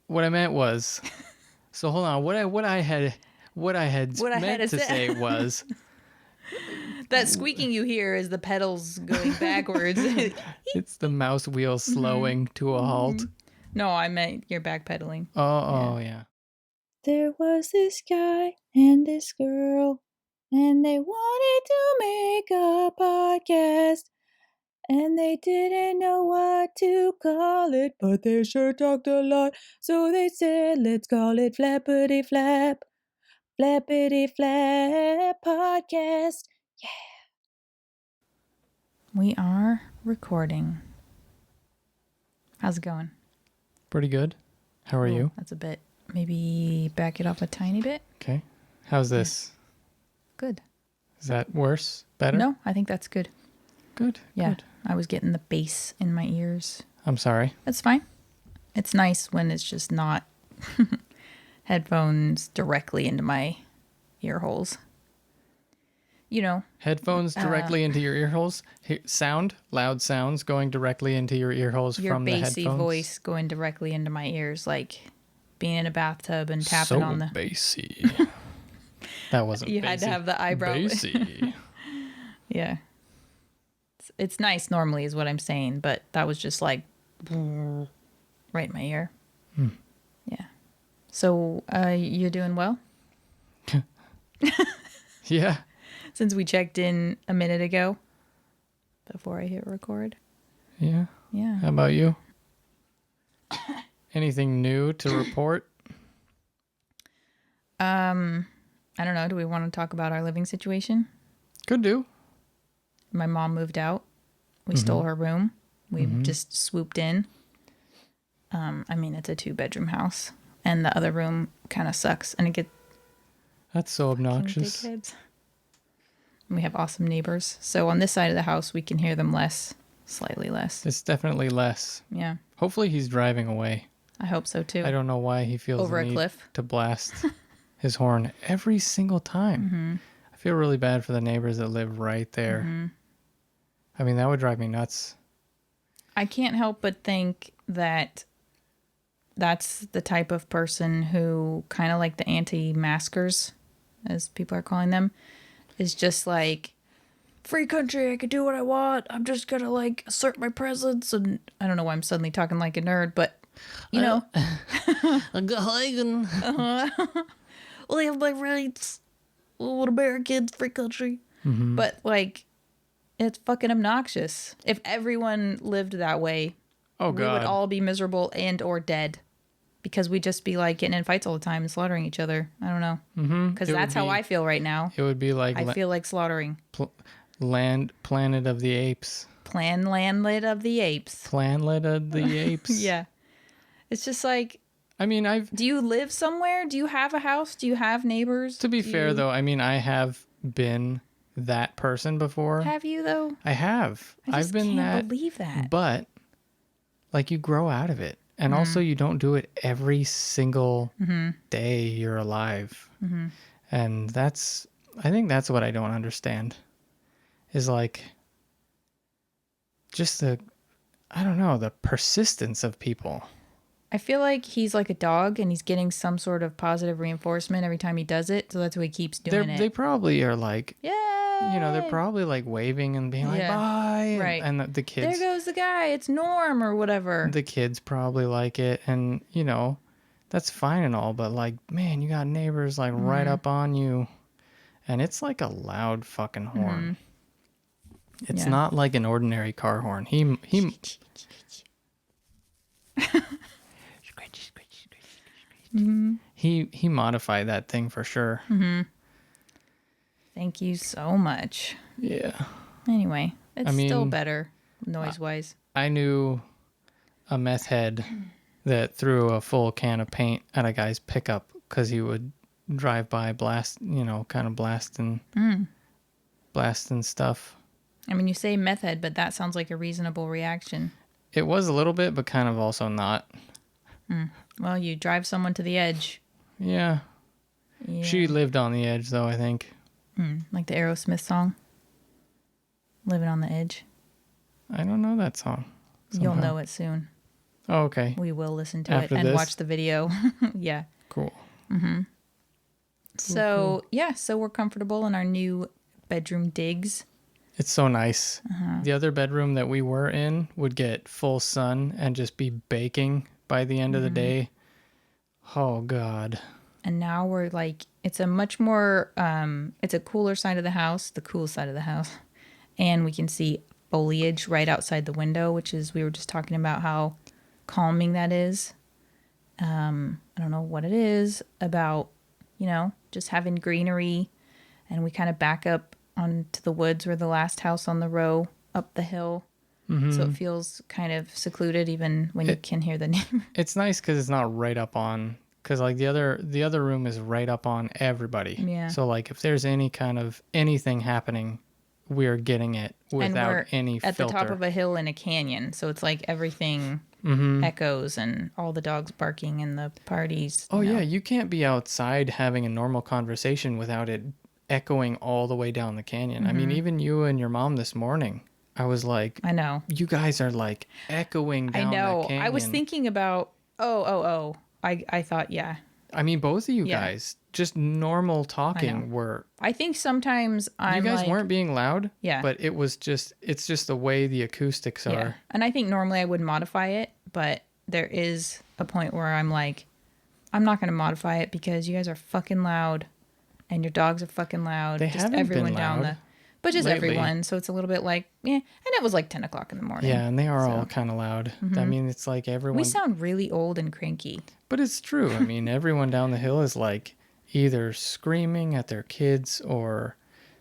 what I meant was, so hold on. What I had meant to say was that squeaking you hear is the pedals going backwards. it's the mouse wheel slowing to a halt. No, I meant you're backpedaling. Oh, yeah. There was this guy and this girl, and they wanted to make a podcast. And they didn't know what to call it, but they sure talked a lot. So they said, let's call it Flappity Flap. Flappity Flap Podcast. Yeah. We are recording. How's it going? Pretty good. How are you? That's a bit. Maybe back it up a tiny bit. Okay. How's this? Good. Is that worse? Better? No, I think that's good. Good. Yeah. Good. I was getting the bass in my ears. I'm sorry. That's fine. It's nice when it's just not headphones directly into my ear holes. You know. Headphones directly into your ear holes? Loud sounds going directly into your ear holes from the headphones? Your bassy voice going directly into my ears, like being in a bathtub and tapping on the... So bassy. That wasn't You bassy. had to have the eyebrow. Bassy. Yeah. It's nice normally is what I'm saying, but that was just like right in my ear. Yeah. So you're doing well? Yeah. Since we checked in a minute ago before I hit record. Yeah. Yeah. How about you? Anything new to report? I don't know. Do we want to talk about our living situation? Could do. My mom moved out. We stole her room. We just swooped in. I mean, it's a 2-bedroom house. And the other room kind of sucks. And it gets... That's so obnoxious. Dickheads. We have awesome neighbors. So on this side of the house, we can hear them less. Slightly less. It's definitely less. Yeah. Hopefully he's driving away. I hope so, too. I don't know why he feels Over the a need cliff. to blast his horn every single time. I feel really bad for the neighbors that live right there. I mean, that would drive me nuts. I can't help but think that that's the type of person who, kind of like the anti-maskers, as people are calling them, is just like, free country, I can do what I want. I'm just going to, like, assert my presence. And I don't know why I'm suddenly talking like a nerd, but, you know. Well, they have my rights. What Americans, free country. But, like, it's fucking obnoxious. If everyone lived that way, we would all be miserable and or dead. Because we'd just be, like, getting in fights all the time and slaughtering each other. I don't know. Because that's how I feel right now. It would be like... I feel like slaughtering. Planet of the Apes. Planlet of the Apes. Planlet of the Apes. Yeah. It's just like... I mean, Do you live somewhere? Do you have a house? Do you have neighbors? To be fair, though, I mean, I have been that person before. Have you, though? I have. I've been that. I can't believe that. But, like, you grow out of it. And also, you don't do it every single day you're alive. And I think that's what I don't understand. Is, like, just the persistence of people. I feel like he's like a dog and he's getting some sort of positive reinforcement every time he does it. So that's why he keeps doing it. They probably are like, yeah, you know, they're probably like waving and being like, bye. Right. And the kids. There goes the guy. It's Norm or whatever. The kids probably like it. And, you know, that's fine and all. But like, man, you got neighbors like right up on you. And it's like a loud fucking horn. It's not like an ordinary car horn. He He modified that thing for sure. Thank you so much. Yeah. Anyway, it's still better noise-wise. I knew a meth head that threw a full can of paint at a guy's pickup because he would drive by blasting stuff. I mean, you say meth head, but that sounds like a reasonable reaction. It was a little bit, but kind of also not. Well, you drive someone to the edge. Yeah. She lived on the edge, though, I think. Like the Aerosmith song. Living on the Edge. I don't know that song. Somehow. You'll know it soon. Oh, okay. We will listen to After it and this? watch the video. Yeah. Cool. So, yeah, so we're comfortable in our new bedroom digs. It's so nice. The other bedroom that we were in would get full sun and just be baking by the end of the day. Oh, God. And now we're like, it's a much more, it's a cooler side of the house, the cool side of the house. And we can see foliage right outside the window, which is, we were just talking about how calming that is. I don't know what it is about, just having greenery. And we kind of back up onto the woods. We're the last house on the row up the hill. So it feels kind of secluded even when you can hear the neighbor. It's nice because it's not right up on, because like the other room is right up on everybody. Yeah. So like if there's any kind of anything happening, we're getting it And without we're any at filter. the top of a hill in a canyon. So it's like everything echoes and all the dogs barking and the parties. Oh yeah, you can't be outside having a normal conversation without it echoing all the way down the canyon. I mean, even you and your mom this morning, I was like, I know. you guys are like echoing down I know. the canyon. I was thinking about, I thought, yeah. I mean, both of you Yeah. guys, just normal talking were. I think sometimes I'm You guys like, weren't being loud. Yeah. But it's just the way the acoustics yeah. are. And I think normally I would modify it, but there is a point where I'm like, I'm not going to modify it because you guys are fucking loud and your dogs are fucking loud. They just haven't everyone been down loud but just lately. everyone. So it's a little bit like, and it was like 10 o'clock in the morning. Yeah, and they are all kind of loud. I mean, it's like everyone. We sound really old and cranky. But it's true. I mean, everyone down the hill is like either screaming at their kids or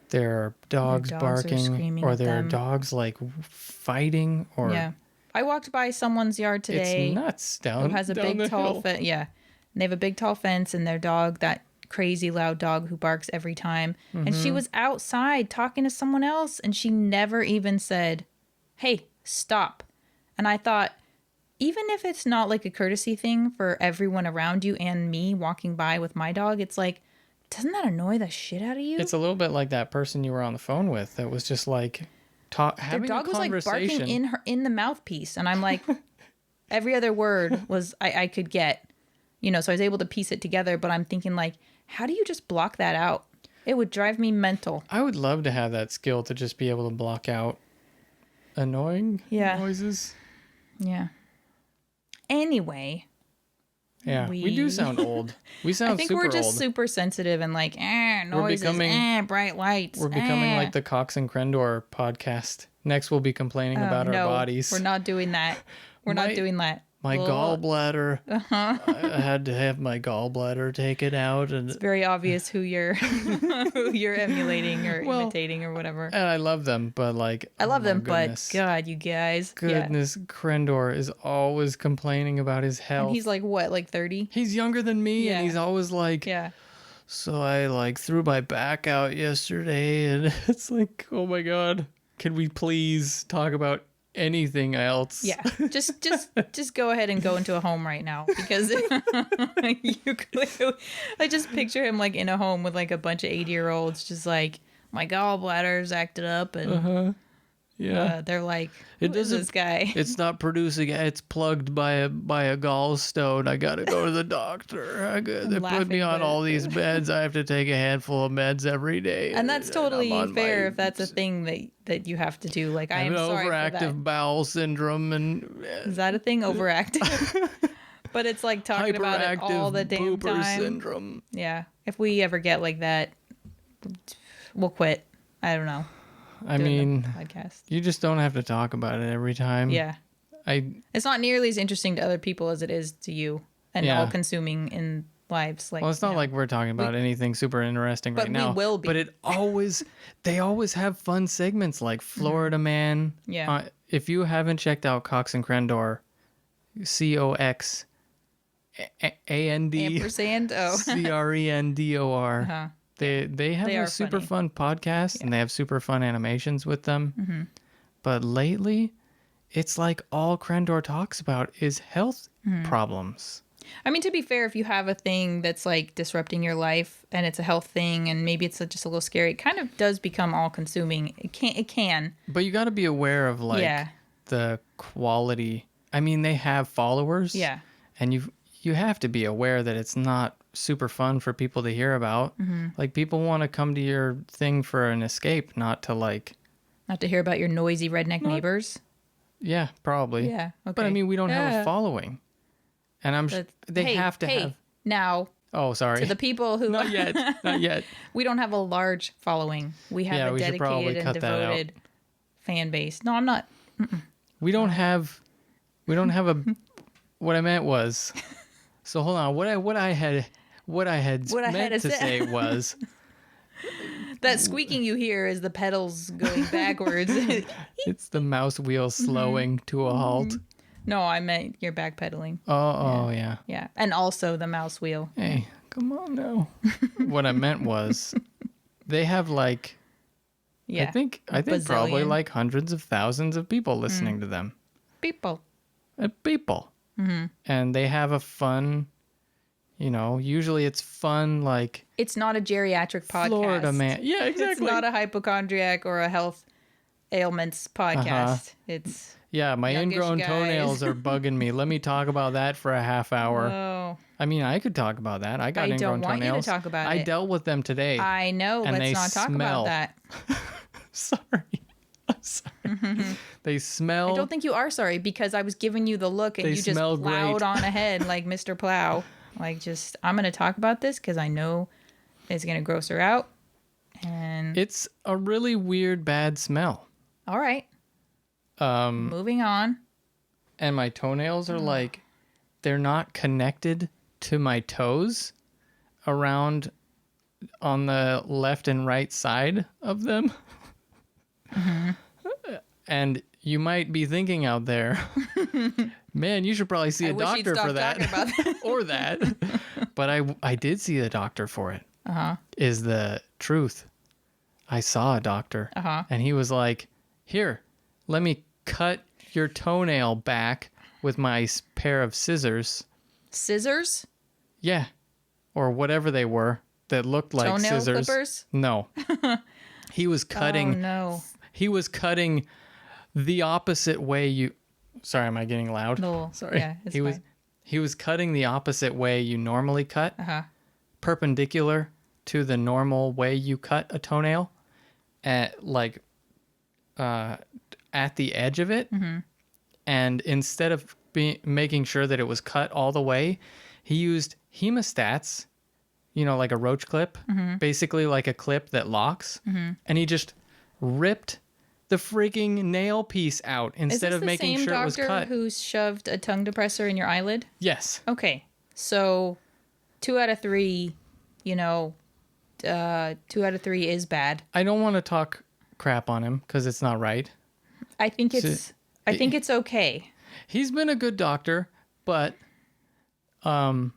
their dogs dogs are barking screaming or at their them. dogs like fighting or Yeah. I walked by someone's yard today. it's nuts down Who has a down big the tall hill. fence. Yeah. And they have a big tall fence and their dog, that crazy loud dog who barks every time. And she was outside talking to someone else and she never even said, "Hey, stop." And I thought, even if it's not like a courtesy thing for everyone around you and me walking by with my dog, it's like, doesn't that annoy the shit out of you? It's a little bit like that person you were on the phone with that was just like Their having dog a was like conversation. barking in the mouthpiece. And I'm like, every other word was I could get, so I was able to piece it together. But I'm thinking like, how do you just block that out? It would drive me mental. I would love to have that skill to just be able to block out annoying noises. Yeah. Anyway. Yeah, we do sound old. We sound I think super we're just old. super sensitive and like, noises, bright lights. We're becoming like the Cox and Crandor podcast. Next, we'll be complaining about our bodies. We're not doing that. We're not doing that. My Ugh. gallbladder. I had to have my gallbladder taken out, and It's very obvious who you're who you're emulating or imitating or whatever. and I love them, but like I love them, goodness. but God, you guys. Goodness, Crandor is always complaining about his Yeah. health. And he's like what, like 30? He's younger than me, Yeah. and he's always like, Yeah. so I like threw my back out yesterday, and it's like, oh my God, can we please talk about anything else? Yeah. Just go ahead and go into a home right now because you clearly, I just picture him like in a home with like a bunch of 80-year-olds just like, my gallbladder's acted up and Yeah. they're like, It who is doesn't- this guy? It's not producing. It's plugged by a gallstone. I gotta go to the doctor. They put laughing, me on but- all these meds. I have to take a handful of meds every day. And that's I'm totally on fair my- if that's a thing that you have to do. Like, I I am have sorry for that. overactive bowel syndrome and Is that a thing? Overactive? But it's like talking about it all the hyperactive damn pooper time. syndrome. Yeah. If we ever get like that, we'll quit. I don't know. I doing the mean, podcast. you just don't have to talk about it every time. Yeah. It's not nearly as interesting to other people as it is to you and Yeah. all consuming in lives. Like, Well, it's not like we're talking about anything super interesting But right we now. will be. But they always have fun segments like Florida Man. Yeah. If you haven't checked out Cox and Crandor, COX AND ampersand. Oh. CRENDOR. Uh-huh. They have They a are super funny. fun podcast and they have super fun animations with them. But lately, it's like all Crandor talks about is health problems. I mean, to be fair, if you have a thing that's like disrupting your life and it's a health thing and maybe it's just a little scary, it kind of does become all consuming. It can. But you got to be aware of like Yeah. the quality I mean, they have followers. Yeah. And you have to be aware that it's not super fun for people to hear about. Mm-hmm. Like, people want to come to your thing for an escape, not to like... Not to hear about your noisy redneck neighbors. Yeah, probably. Yeah, okay. But I mean, we don't have a following. And they have to have... Now, Oh, sorry. to the people who... Not yet. Not yet. We don't have a large following. We have a dedicated and devoted fan base. No, I'm not... We don't have a... What I meant was... So hold on. What I had meant to say was... That squeaking you hear is the pedals going backwards. It's the mouse wheel slowing to a halt. No, I meant you're backpedaling. Oh, yeah. Yeah, and also the mouse wheel. Hey, come on now. What I meant was, they have like, I think probably like hundreds of thousands of people listening to them. People. People. Mm-hmm. And they have a fun, usually it's fun, like... It's not a geriatric podcast. Florida man. Yeah, exactly. It's not a hypochondriac or a health ailments podcast. It's... Yeah, my ingrown toenails are bugging me. Let me talk about that for a half hour. Oh. I mean, I could talk about that. I got ingrown toenails. I don't want you to talk about it. I dealt with them today. I know. Let's not talk about that. Sorry. I'm sorry. They smell... I don't think you are sorry, because I was giving you the look and you just plowed on ahead like Mr. Plow. Like, just, I'm going to talk about this because I know it's going to gross her out. And it's a really weird, bad smell. All right. Moving on. And my toenails are like, they're not connected to my toes around on the left and right side of them. Mm-hmm. And you might be thinking out there, man, you should probably see a doctor for that. Or that. But I did see a doctor for it. Is the truth. I saw a doctor. And he was like, here, let me cut your toenail back with my pair of scissors. Scissors? Yeah. Or whatever they were that looked like toenail scissors. Clippers? No. He was cutting. Oh, no. He was cutting the opposite way you... Sorry, am I getting loud? No. Sorry. Yeah, it's fine. He was cutting the opposite way you normally cut. Perpendicular to the normal way you cut a toenail. At the edge of it. Mm-hmm. And instead of making sure that it was cut all the way, he used hemostats, like a roach clip, basically like a clip that locks. Mm-hmm. And he just ripped the freaking nail piece out instead of making sure it was cut. Is this the same doctor who shoved a tongue depressor in your eyelid? Yes. Okay. So 2 out of 3, 2 out of 3 is bad. I don't want to talk crap on him because it's not right. I think it's okay. He's been a good doctor, but I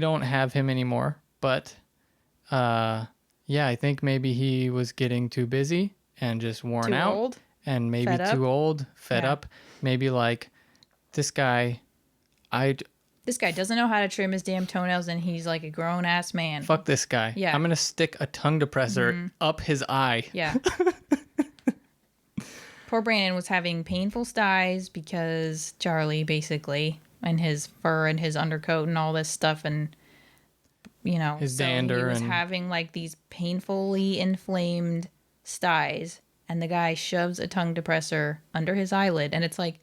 don't have him anymore. But yeah, I think maybe he was getting too busy and just worn out. Old? And maybe too old, fed up. Maybe like this guy doesn't know how to trim his damn toenails, and he's like a grown ass man. Fuck this guy. Yeah. I'm gonna stick a tongue depressor up his eye. Yeah. Poor Brandon was having painful styes because Charlie, basically, and his fur and his undercoat and all this stuff, and his dander, he was having like these painfully inflamed styes, and the guy shoves a tongue depressor under his eyelid, and it's like,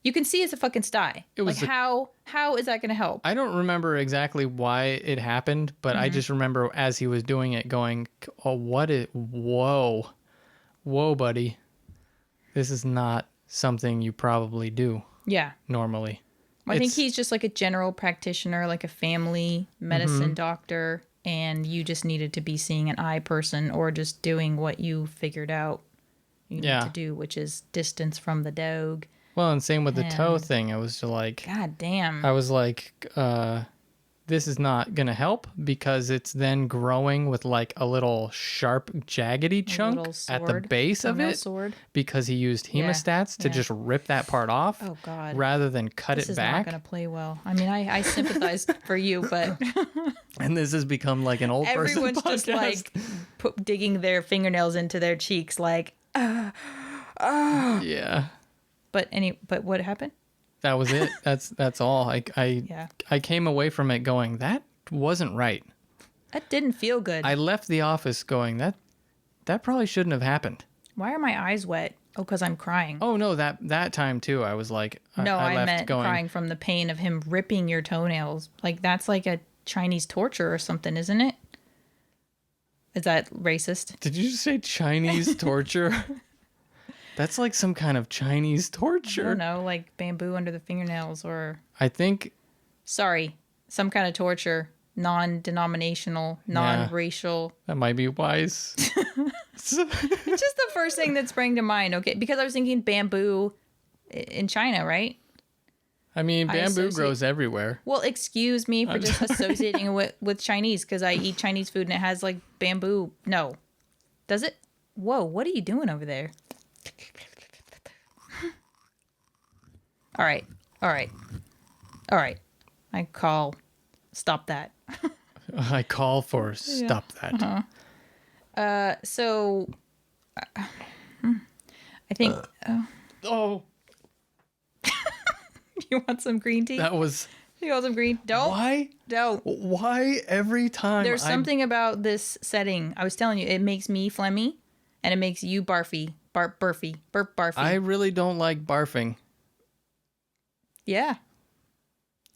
you can see it's a fucking sty. How is that going to help? I don't remember exactly why it happened, but I just remember as he was doing it going, whoa, buddy. This is not something you probably do. Yeah. Normally. I think he's just like a general practitioner, like a family medicine doctor, and you just needed to be seeing an eye person or just doing what you figured out you need to do, which is distance from the dog. Well, and same with the toe thing. I was just like... God damn. I was like, this is not going to help because it's then growing with like a little sharp, jaggedy chunk at the base of it because he used hemostats to just rip that part off rather than cut it back. This is not going to play well. I mean, I sympathize for you, but... And this has become like an old person podcast. Everyone's just like digging their fingernails into their cheeks like, Yeah. But what happened? That was it. That's all. Yeah. I came away from it going, that wasn't right. That didn't feel good. I left the office going, that probably shouldn't have happened. Why are my eyes wet? Oh, because I'm crying. Oh no, that time too. I was like, No, I I left meant going, crying from the pain of him ripping your toenails. Like, that's like a Chinese torture or something, isn't it? Is that racist? Did you just say Chinese torture? That's like some kind of Chinese I torture. don't know, like bamboo under the fingernails or... I think... Sorry, some kind of torture. Non-denominational, non-racial. That might be wise. It's just the first thing that sprang to mind, okay? Because I was thinking bamboo in China, right? I mean, bamboo grows everywhere. Well, excuse me for just associating it with Chinese, because I eat Chinese food and it has like bamboo. No. Does it? Whoa, what are you doing over there? All right. I call, stop that. I call for stop that. So, I think... Oh. You want some green tea? That was... You want some green? Don't. Why? Don't. Why every time? There's something about this setting. I was telling you, it makes me phlegmy, and it makes you barfy. Burp barfy. I really don't like barfing. Yeah.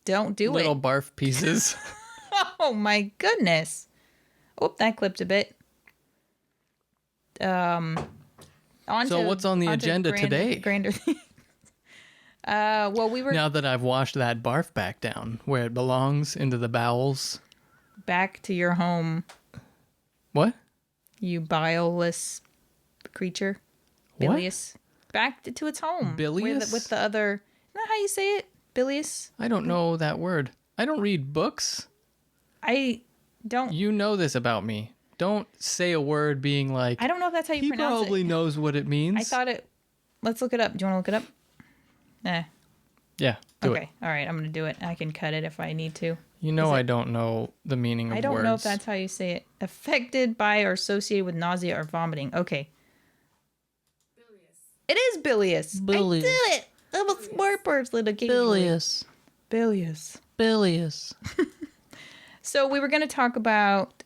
Don't do Little it. barf pieces. Oh my goodness. Oh, that clipped a bit. So what's on the agenda today? Grander. Well, we were Now that I've washed that barf back down where it belongs, into the bowels. back to your home, What? you bileless creature. What? Bilious. Back to its home. Bilious? With the other... Isn't that how you say it? Bilious? I don't know that word. I don't read books. I don't... You know this about me. Don't say a word being like, I don't know if that's how you he pronounce probably it. knows what it means. I thought it... Let's look it up. Do you want to look it up? Nah. Yeah, do Okay. it. All right. I'm going to do it. I can cut it if I need to. You know I don't know the meaning of words. I don't know if that's how you say it. Affected by or associated with nausea or vomiting. Okay. Bilious. It is bilious. Bilious. I did it. I'm a smart person occasionally. Bilious. Bilious. Bilious. So we were going to talk about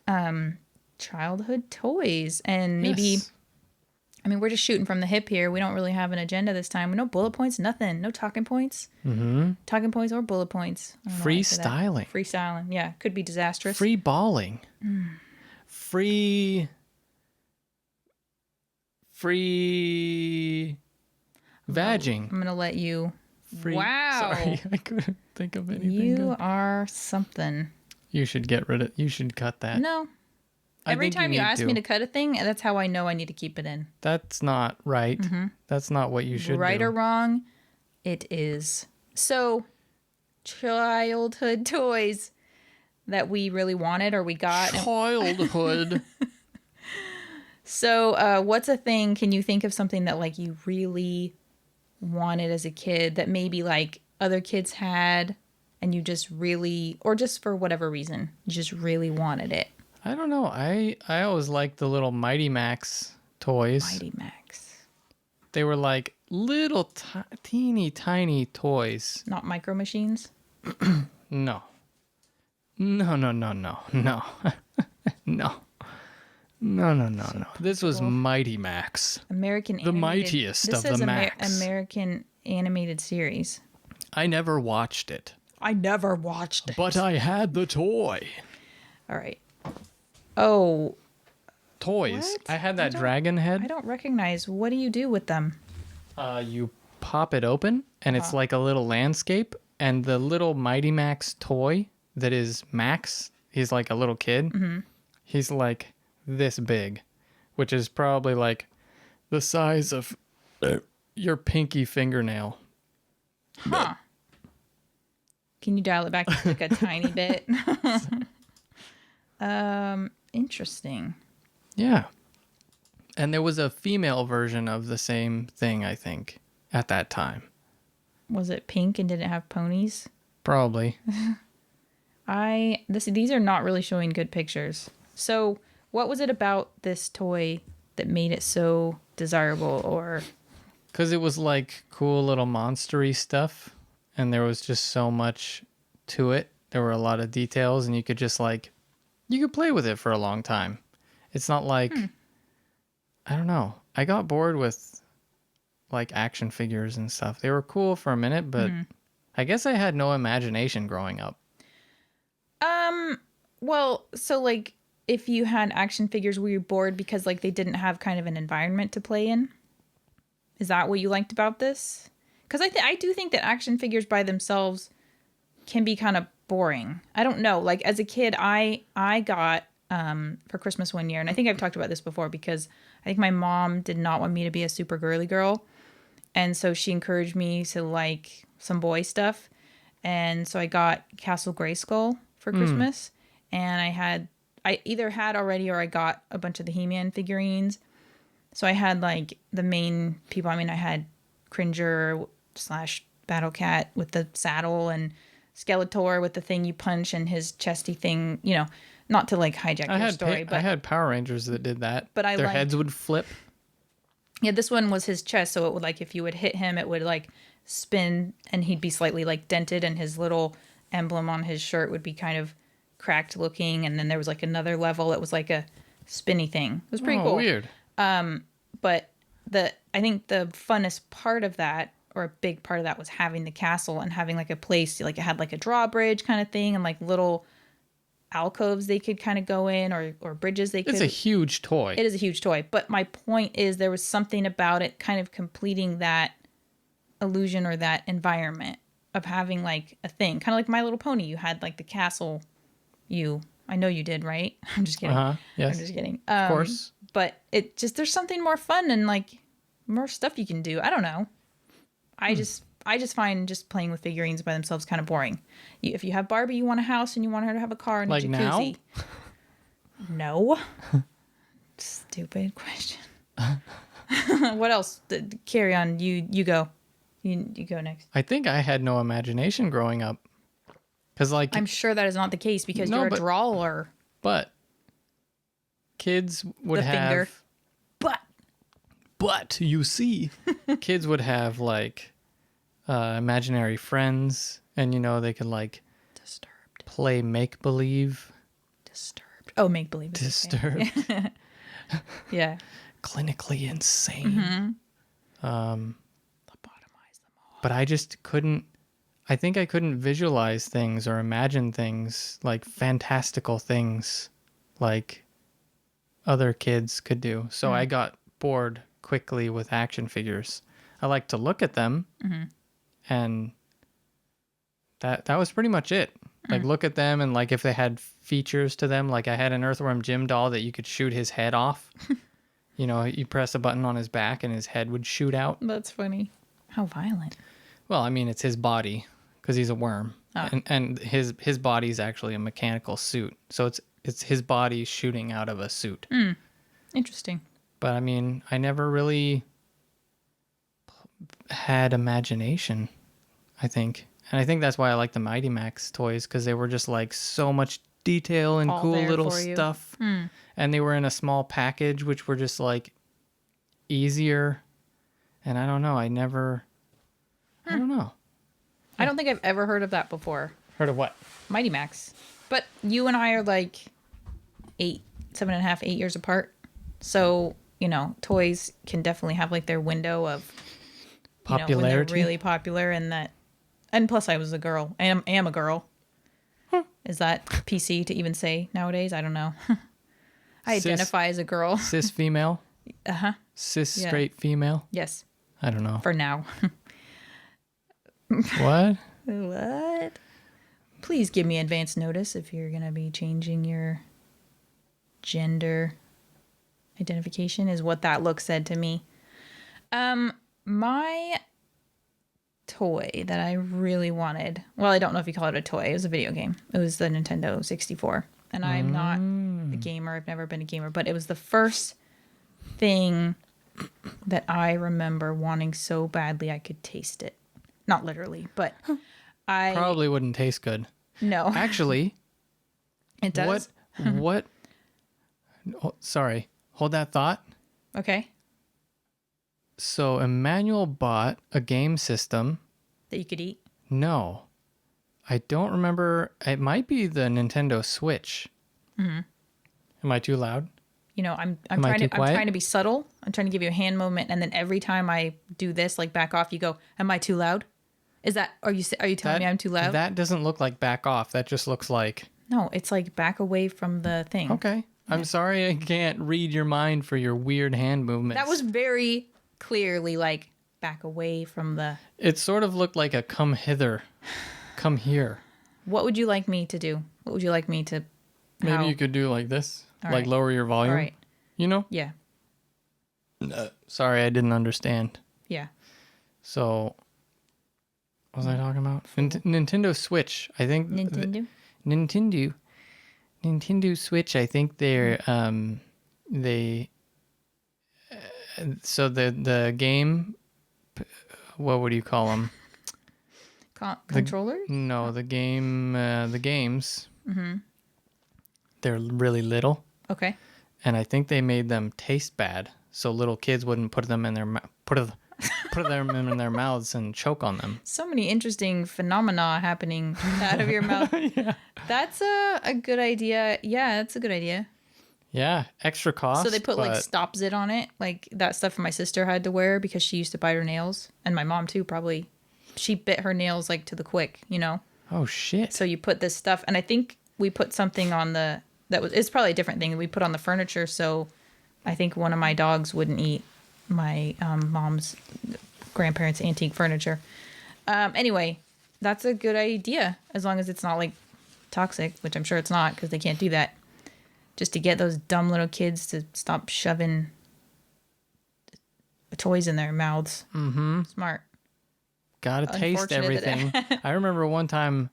childhood toys and maybe... Yes. I mean, we're just shooting from the hip here. We don't really have an agenda this time. No bullet points, nothing. No talking points. Mm-hmm. Talking points or bullet points. I don't know why I said that. Freestyling. Freestyling. Yeah. Could be disastrous. Free balling. Free vagging. I'm going to let you... Free... Wow. Sorry, I couldn't think of anything. You good. are something. You should get rid of... You should cut that. No. Every time you ask me to cut a thing, that's how I know I need to keep it in. That's not right. That's not what you should Right do. or wrong, it is. So, childhood toys that we really wanted or we got. Childhood. So, what's a thing? Can you think of something that like you really wanted as a kid that maybe like other kids had and you just really, or just for whatever reason, you just really wanted it? I don't know. I always liked the little Mighty Max toys. Mighty Max. They were like little teeny tiny toys. Not Micro Machines? No. No. No. This was Mighty Max. American The animated, mightiest this of the is Max. American animated series. I never watched it, I never watched it. but I had the toy. All right. Oh, Toys. What? I had that I dragon head. don't recognize. What do you do with them? You pop it open, and it's like a little landscape. And the little Mighty Max toy that is Max, he's like a little kid. Mm-hmm. He's like this big, which is probably like the size of your pinky fingernail. Huh. Can you dial it back just like a tiny bit? Interesting. Yeah. And there was a female version of the same thing, I think, at that time. Was it pink and did it have ponies? Probably. These are not really showing good pictures. So, what was it about this toy that made it so desirable or Because it was like cool little monstery stuff, and there was just so much to it. There were a lot of details, and you could just like, you could play with it for a long time. It's not like, I don't know. I got bored with like action figures and stuff. They were cool for a minute, but I guess I had no imagination growing up. Well, so like if you had action figures, were you bored because like they didn't have kind of an environment to play in? Is that what you liked about this? Because I do think that action figures by themselves can be kind of boring. I don't know. Like as a kid, I got for Christmas one year, and I think I've talked about this before because I think my mom did not want me to be a super girly girl, and so she encouraged me to like some boy stuff, and so I got Castle Grayskull for Christmas, and I either had already or I got a bunch of the He-Man figurines. So I had like the main people. I mean, I had Cringer / Battle Cat with the saddle and Skeletor with the thing you punch and his chesty thing, you know, not to like hijack your story. But I had Power Rangers that did that. But their heads would flip. Yeah, this one was his chest. So it would like, if you would hit him, it would like spin and he'd be slightly like dented and his little emblem on his shirt would be kind of cracked looking. And then there was like another level. It was like a spinny thing. It was pretty cool. Weird. But I think the funnest part of that, or a big part of that, was having the castle and having like a place, like it had like a drawbridge kind of thing and like little alcoves they could kind of go in or bridges they could. It's a huge toy. It is a huge toy. But my point is there was something about it kind of completing that illusion or that environment of having like a thing. Kind of like My Little Pony. You had like the castle. I know you did, right? I'm just kidding. Yes. I'm just kidding. Of course. But it just, there's something more fun and like more stuff you can do. I don't know. I just find just playing with figurines by themselves kind of boring. If you have Barbie, you want a house and you want her to have a car and like a jacuzzi. Now? No. Stupid question. What else? Carry on. You go. You go next. I think I had no imagination growing up. Because like, I'm sure that is not the case because you're a drawer. But kids would have... But you see, kids would have like imaginary friends, and you know they could like play make believe. Oh, make believe. Disturbed. Yeah. Clinically insane. Lobotomize them all. But I just couldn't. I think I couldn't visualize things or imagine things like fantastical things like other kids could do. So I got bored quickly with action figures. I like to look at them, and that was pretty much it. Like look at them, and like if they had features to them, like I had an Earthworm Jim doll that you could shoot his head off. You know, you press a button on his back and his head would shoot out. That's funny. How violent. Well, I mean, it's his body because he's a worm, and his body is actually a mechanical suit, so it's his body shooting out of a suit. Interesting. But I mean, I never really had imagination, I think. And I think that's why I like the Mighty Max toys, because they were just like so much detail and all cool there little for you. stuff. And they were in a small package, which were just like easier. And I don't know. I don't know. I don't think I've ever heard of that before. Heard of what? Mighty Max. But you and I are like 7.5, 8 years apart. So, you know, toys can definitely have like their window of popularity. You know, when they're really popular, and plus I was a girl. I am a girl. Is that PC to even say nowadays? I don't know. I identify as a girl. Cis female? Cis straight female? Yes. I don't know. For now. What? What? Please give me advance notice if you're going to be changing your gender identification, is what that look said to me. My toy that I really wanted, well, I don't know if you call it a toy. It was a video game. It was the Nintendo 64. And I'm not a gamer. I've never been a gamer. But it was the first thing that I remember wanting so badly I could taste it. Not literally, but I... Probably wouldn't taste good. No. Actually... It does? What... Oh, sorry. Hold that thought. Okay. So Emmanuel bought a game system. that you could eat? No, I don't remember. It might be the Nintendo Switch. Mm-hmm. Am I too loud? You know, I'm Am I trying too to I'm quiet? trying to be subtle. I'm trying to give you a hand movement, and then every time I do this, like back off, you go, "Am I too loud?" Is that are you telling me I'm too loud? That doesn't look like back off. That just looks like No, it's like back away from the thing. okay. I'm sorry I can't read your mind for your weird hand movements. That was very clearly like back away from the. It sort of looked like a come hither, come here. What would you like me to do? What would you like me to? Maybe how? you could do like this, All like right. lower your volume. All right. You know? Yeah. Sorry, I didn't understand. Yeah. So, what was I talking about? Nintendo Switch. I think Nintendo Switch. I think they're so the game. What would you call them? Controllers? No, the games. Mm-hmm. They're really little. Okay. And I think they made them taste bad, so little kids wouldn't put them in their put them in their mouths and choke on them. So many interesting phenomena happening out of your mouth. Yeah. That's a good idea. Yeah, that's a good idea. Yeah, extra cost. So they put like but- stop zit on it, like that stuff my sister had to wear because she used to bite her nails, and my mom too probably. She bit her nails like to the quick, you know. Oh shit. So you put this stuff, and I think we put something on the it's probably a different thing that we put on the furniture. So I think one of my dogs wouldn't eat my mom's grandparents' antique furniture. Anyway, that's a good idea as long as it's not like toxic, which I'm sure it's not because they can't do that. Just to get those dumb little kids to stop shoving toys in their mouths. Mm-hmm. Smart. Gotta taste Unfortunate everything. I remember one time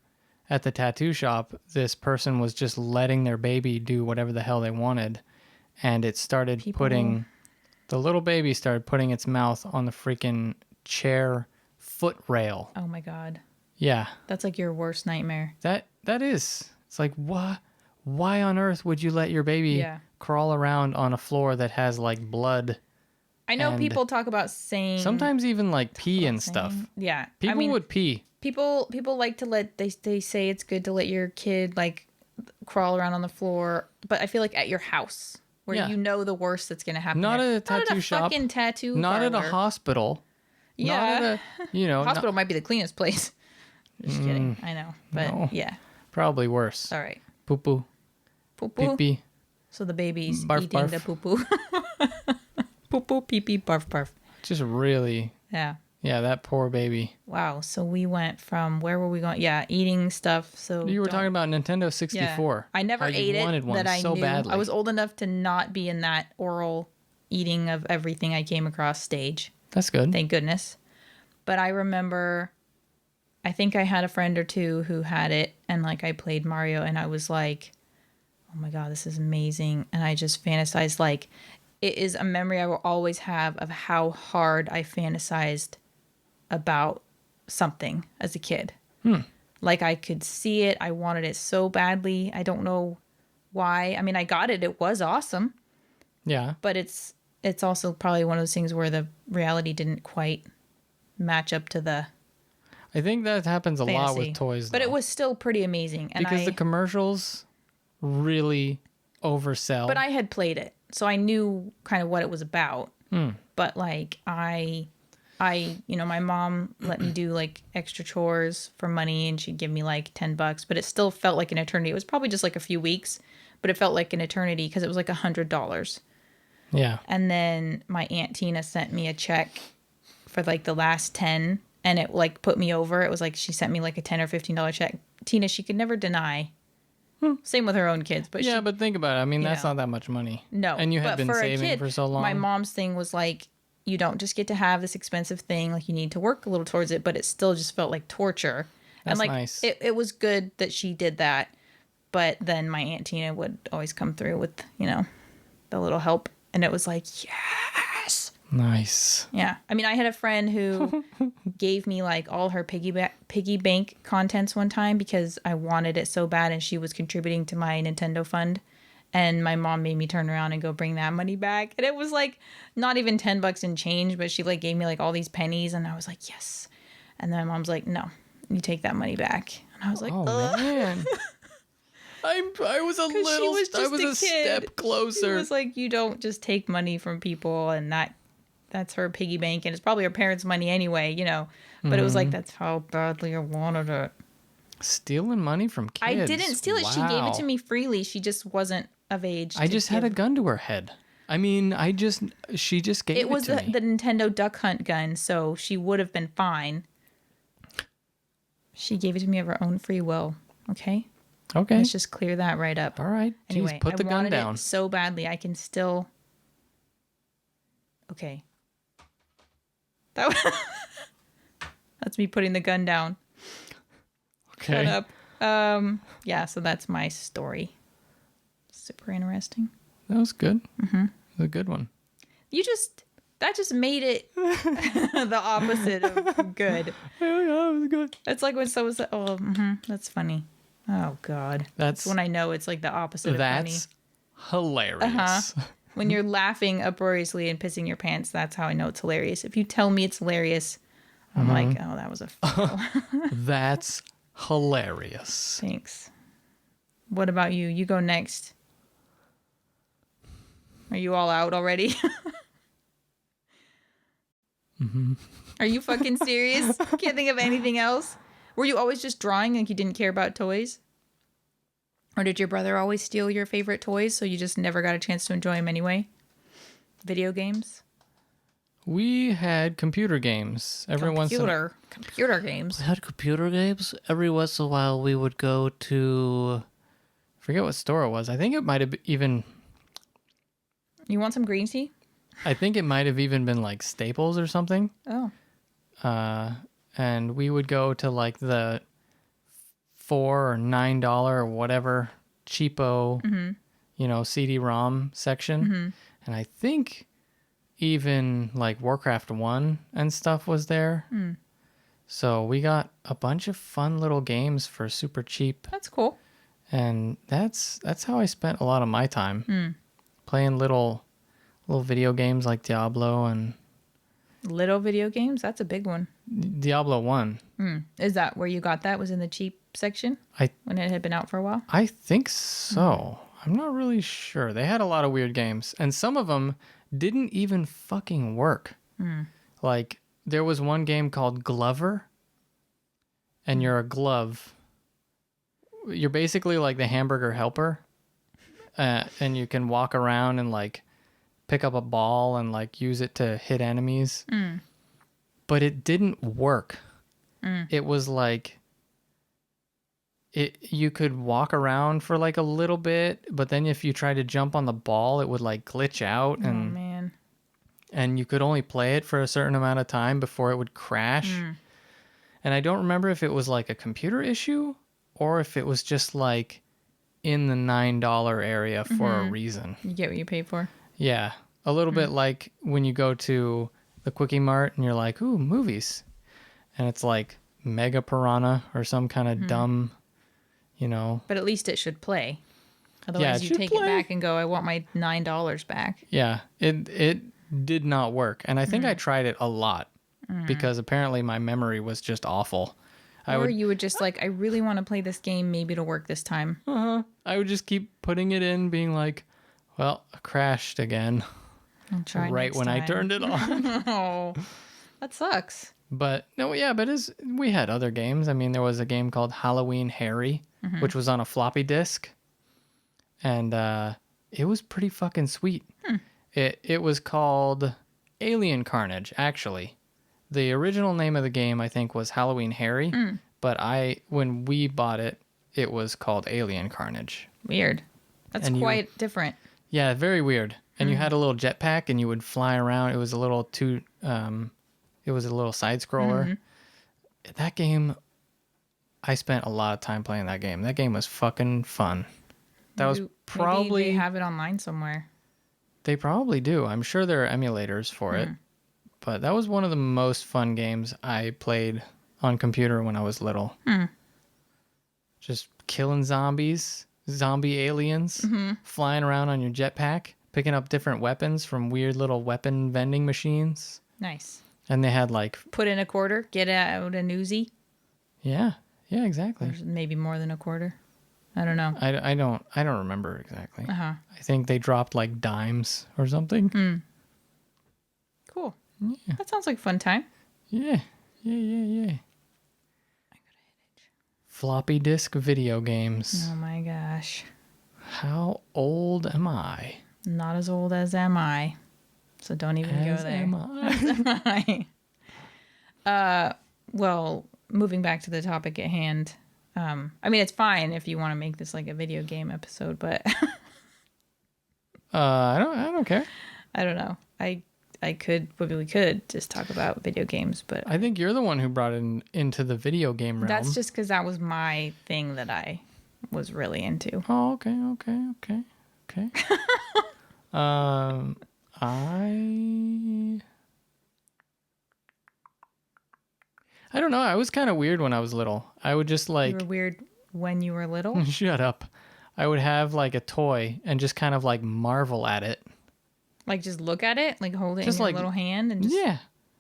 at the tattoo shop, this person was just letting their baby do whatever the hell they wanted. And it started the little baby started putting its mouth on the freaking chair foot rail. Oh my God. Yeah. That's like your worst nightmare. That is. It's like, why on earth would you let your baby crawl around on a floor that has like blood? I know And people talk about saying sometimes even like pee and stuff. Yeah. People would pee. People like to let they say it's good to let your kid like crawl around on the floor, but I feel like at your house where you know the worst that's gonna happen. Not there. at a tattoo shop. Fucking tattoo. Not at a parlor. hospital. Yeah. Not at a, hospital might be the cleanest place. Just kidding. I know, but no. yeah. Probably worse. All right. Poo poo. Poo poo. Pee pee. So the baby's Barf, eating barf. the poo poo. Poo poo pee pee barf barf. Just really. Yeah. Yeah, that poor baby. Wow. So we went from where were we going? Yeah, eating stuff. So You were talking about Nintendo 64. I never ate it. Wanted one that I so knew. badly. I was old enough to not be in that oral eating of everything I came across stage. That's good. Thank goodness. But I remember, I think I had a friend or two who had it, and like I played Mario, and I was like, oh my God, this is amazing. And I just fantasized, like, it is a memory I will always have of how hard I fantasized about something as a kid. Like I could see it. I wanted it so badly. I don't know why. I mean, I got it. It was awesome. Yeah. But it's also probably one of those things where the reality didn't quite match up to the I think that happens a lot fantasy. with toys. But though. it was still pretty amazing. And because the commercials really oversell. But I had played it, so I knew kind of what it was about. But like I my mom let me do like extra chores for money, and she'd give me like $10, but it still felt like an eternity. It was probably just like a few weeks, but it felt like an eternity because it was like $100. Yeah. And then my Aunt Tina sent me a check for like the last 10, and it like put me over. It was like she sent me like a $10 or $15 check. Tina, she could never deny. Same with her own kids, but Yeah, but think about it. I mean, that's know. not that much money. no. And you had but been for a saving kid, for so long. My mom's thing was like, you don't just get to have this expensive thing. Like you need to work a little towards it, but it still just felt like torture. That's and like nice. it was good that she did that, but then my Aunt Tina would always come through with the little help, and it was like yes. Nice. Yeah. I mean, I had a friend who gave me like all her piggy bank contents one time because I wanted it so bad, and she was contributing to my Nintendo fund. And my mom made me turn around and go bring that money back. And it was like not even $10 in change, but she like gave me like all these pennies. And I was like, yes. And then my mom's like, no, you take that money back. And I was like, Oh ugh. man. I was a Because she little was just I was a a kid. step closer. She was like, you don't just take money from people, and that's her piggy bank, and it's probably her parents' money anyway, you know. But it was like, that's how badly I wanted it. Stealing money from kids. I didn't steal it. She gave it to Wow. me freely. She just wasn't of age. I just had a gun to her head. I mean, she just gave it was to me. the Nintendo Duck Hunt gun, so she would have been fine. She gave it to me of her own free will. Okay. Okay. Let's just clear that right up. All right. Jeez, Anyway, put the I gun wanted down. it so badly. I can still. Okay. That's me putting the gun down. Okay. Shut up. Yeah, so that's my story. Super interesting. That was good. Mm-hmm. That was a good one. That just made it the opposite of good. Yeah, that was good. It's like when someone said, oh, that's funny. Oh, God. That's when I know it's like the opposite of funny. That's hilarious. When you're laughing uproariously and pissing your pants, that's how I know it's hilarious. If you tell me it's hilarious, I'm like, oh, that was a fail. That's hilarious. Thanks. What about you? You go next. Are you all out already? Are you fucking serious? Can't think of anything else? Were you always just drawing like you didn't care about toys? Or did your brother always steal your favorite toys so you just never got a chance to enjoy them anyway? Video games? We had computer games Computer games. We had computer games. Every once in a while we would go to, I forget what store it was. I think it might have even... You want some green tea? I think it might have even been like Staples or something. Oh. And we would go to like the $4 or $9 or whatever cheapo, CD-ROM section. And I think even like Warcraft 1 and stuff was there. So we got a bunch of fun little games for super cheap. That's cool. And that's how I spent a lot of my time. Playing little video games like Diablo and... Little video games? That's a big one. Diablo 1. Is that where you got that? Was in the cheap section? When it had been out for a while? I think so. I'm not really sure. They had a lot of weird games. And some of them didn't even fucking work. Like, there was one game called Glover. And you're a glove. You're basically like the hamburger helper. And you can walk around and like pick up a ball and like use it to hit enemies. But it didn't work. It was like you could walk around for like a little bit, but then if you tried to jump on the ball, it would like glitch out and you could only play it for a certain amount of time before it would crash. And I don't remember if it was like a computer issue or if it was just like in the $9 area for a reason. You get what you pay for. Yeah. A little bit like when you go to the Quickie Mart and you're like, ooh, movies. And it's like Mega Piranha or some kind of dumb, But at least it should play. Otherwise you take it back and go, I want my $9 back. Yeah. It did not work. And I think I tried it a lot because apparently my memory was just awful. You would just like, I really want to play this game. Maybe it'll work this time. I would just keep putting it in, being like, well, I crashed again. I'll try right when time. I turned it on. Oh, that sucks. But no, yeah, but we had other games. I mean, there was a game called Halloween Harry, which was on a floppy disk. And it was pretty fucking sweet. It was called Alien Carnage, actually. The original name of the game, I think, was Halloween Harry. But when we bought it, it was called Alien Carnage. Weird. That's quite different. Yeah, very weird. And you had a little jetpack and you would fly around. It was a little side scroller. That game, I spent a lot of time playing that game. That game was fucking fun. Maybe they have it online somewhere. They probably do. I'm sure there are emulators for it. But that was one of the most fun games I played on computer when I was little. Just killing zombies zombie aliens flying around on your jetpack, picking up different weapons from weird little weapon vending machines. Nice. And they had like... Put in a quarter, get out an Uzi. Yeah, exactly. Or maybe more than a quarter. I don't know. I don't remember exactly. Uh-huh. I think they dropped like dimes or something. Cool. Yeah. That sounds like a fun time. Yeah. Floppy disk video games. Oh my gosh. How old am I? Not as old as am I. So don't even go there. Am I? Well, moving back to the topic at hand. I mean, it's fine if you want to make this like a video game episode, but I don't care. I don't know. We could just talk about video games, but I think you're the one who brought it into the video game realm. that's just because that was my thing that I was really into. Oh, okay. I don't know. I was kind of weird when I was little. I would just like... You were weird when you were little? Shut up. I would have like a toy and just kind of like marvel at it. Like just look at it? Like hold it Just in your like- little hand and just... Yeah.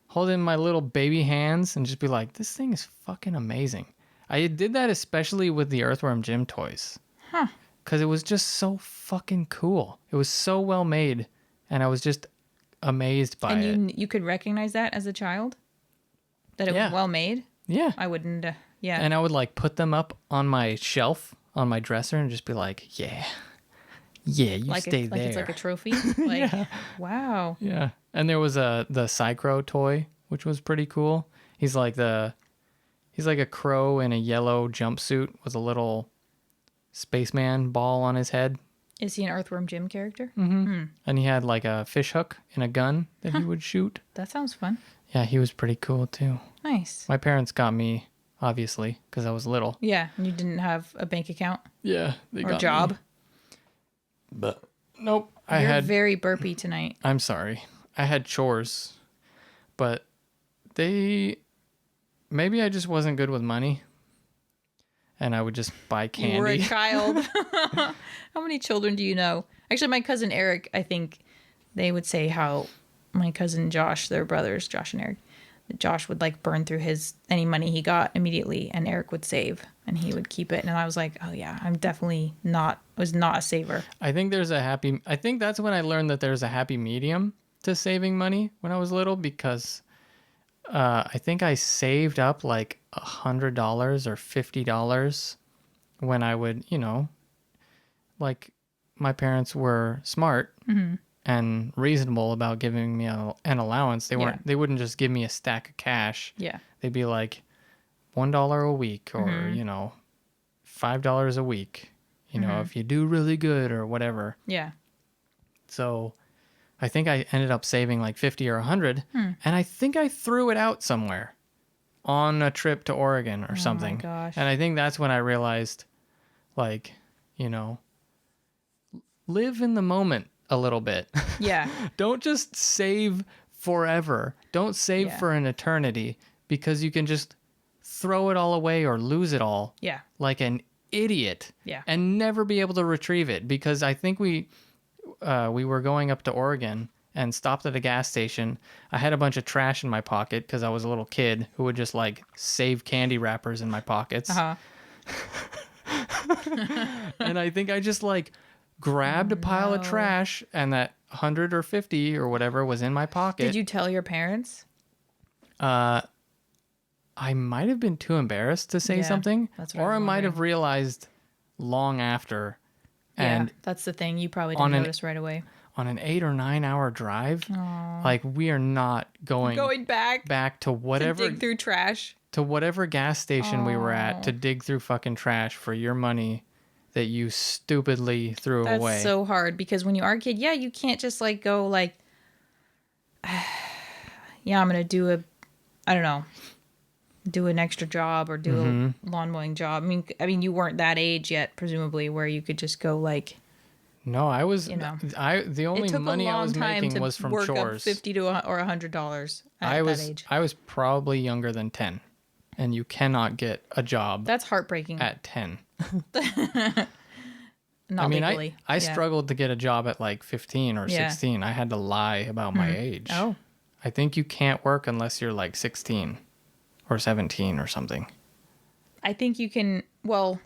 Hold it in my little baby hands and just be like, this thing is fucking amazing. I did that especially with the Earthworm Jim toys. Huh. Because it was just so fucking cool. It was so well made. And I was just amazed by it. And you could recognize that as a child? That it Yeah. was well made? Yeah. I wouldn't, yeah. And I would like put them up on my shelf on my dresser and just be like, yeah, you like stay there. Like it's like a trophy? Like, wow. Yeah. And there was the Psychro toy, which was pretty cool. He's like a crow in a yellow jumpsuit with a little spaceman ball on his head. Is he an Earthworm Jim character? And he had like a fish hook and a gun that he would shoot. That sounds fun. Yeah, he was pretty cool too. Nice. My parents got me, obviously, because I was little. Yeah, and you didn't have a bank account Yeah, they or got job. me. But nope, You're very burpy tonight. I'm sorry. I had chores, but maybe I just wasn't good with money, and I would just buy candy. You were a child. How many children do you know? Actually, my cousin Eric, I think they would say how my cousin Josh, their brothers, Josh and Eric, Josh would like burn through any money he got immediately, and Eric would save and he would keep it. And I was like, oh yeah, I'm definitely was not a saver. I think that's when I learned that there's a happy medium to saving money when I was little, because I think I saved up like $100 or $50 when I would, like my parents were smart and reasonable about giving me an allowance. They wouldn't just give me a stack of cash. Yeah. They'd be like $1 a week or, $5 a week, if you do really good or whatever. Yeah. So I think I ended up saving like 50 or 100, and I think I threw it out somewhere on a trip to Oregon or something. Oh my gosh. And I think that's when I realized, like, live in the moment a little bit. Yeah. Don't just save forever. Don't save Yeah. for an eternity, because you can just throw it all away or lose it all. Yeah. Like an idiot. Yeah. And never be able to retrieve it, because I think we were going up to Oregon and stopped at a gas station. I had a bunch of trash in my pocket because I was a little kid who would just like save candy wrappers in my pockets. Uh-huh. And I think I just like grabbed a pile of trash, and that 100 or 50 or whatever was in my pocket. Did you tell your parents? I might have been too embarrassed to say Yeah, something, that's what I or was I might wondering. have realized long after. And yeah, that's the thing. You probably on didn't an- notice right away. on an 8 or 9 hour drive, like we are not going back to whatever to dig through trash. to whatever gas station we were at to dig through fucking trash for your money that you stupidly threw That's away. so hard, because when you are a kid, you can't just like go like, yeah, I'm gonna do an extra job or do a lawn mowing job. I mean, you weren't that age yet, presumably, where you could just go like. No, I was. The It only took money a long I was time making to was from work chores. up $50 or $100 at that age. I was probably younger than 10, and you cannot get a job That's heartbreaking. at 10. not legally. I struggled to get a job at like 15 or Yeah. 16. I had to lie about my age. Oh. I think you can't work unless you're like 16 or 17 or something. I think you can, well,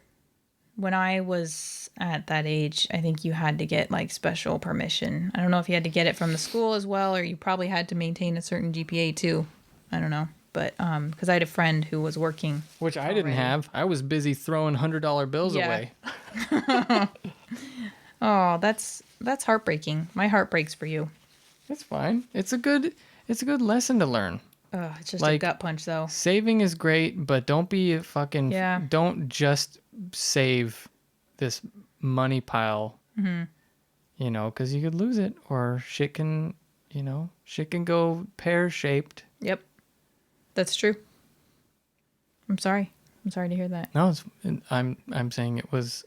when I was at that age, I think you had to get like special permission. I don't know if you had to get it from the school as well, or you probably had to maintain a certain GPA too. I don't know. But because I had a friend who was working. Which I didn't have. I was busy throwing $100 bills away. Oh, that's heartbreaking. My heart breaks for you. It's fine. It's a good lesson to learn. It's just a gut punch though. Saving is great, but don't be a fucking... Yeah. Don't just save this money pile, you know, because you could lose it, or shit can go pear-shaped. Yep. That's true. I'm sorry. I'm sorry to hear that. No, I'm saying it was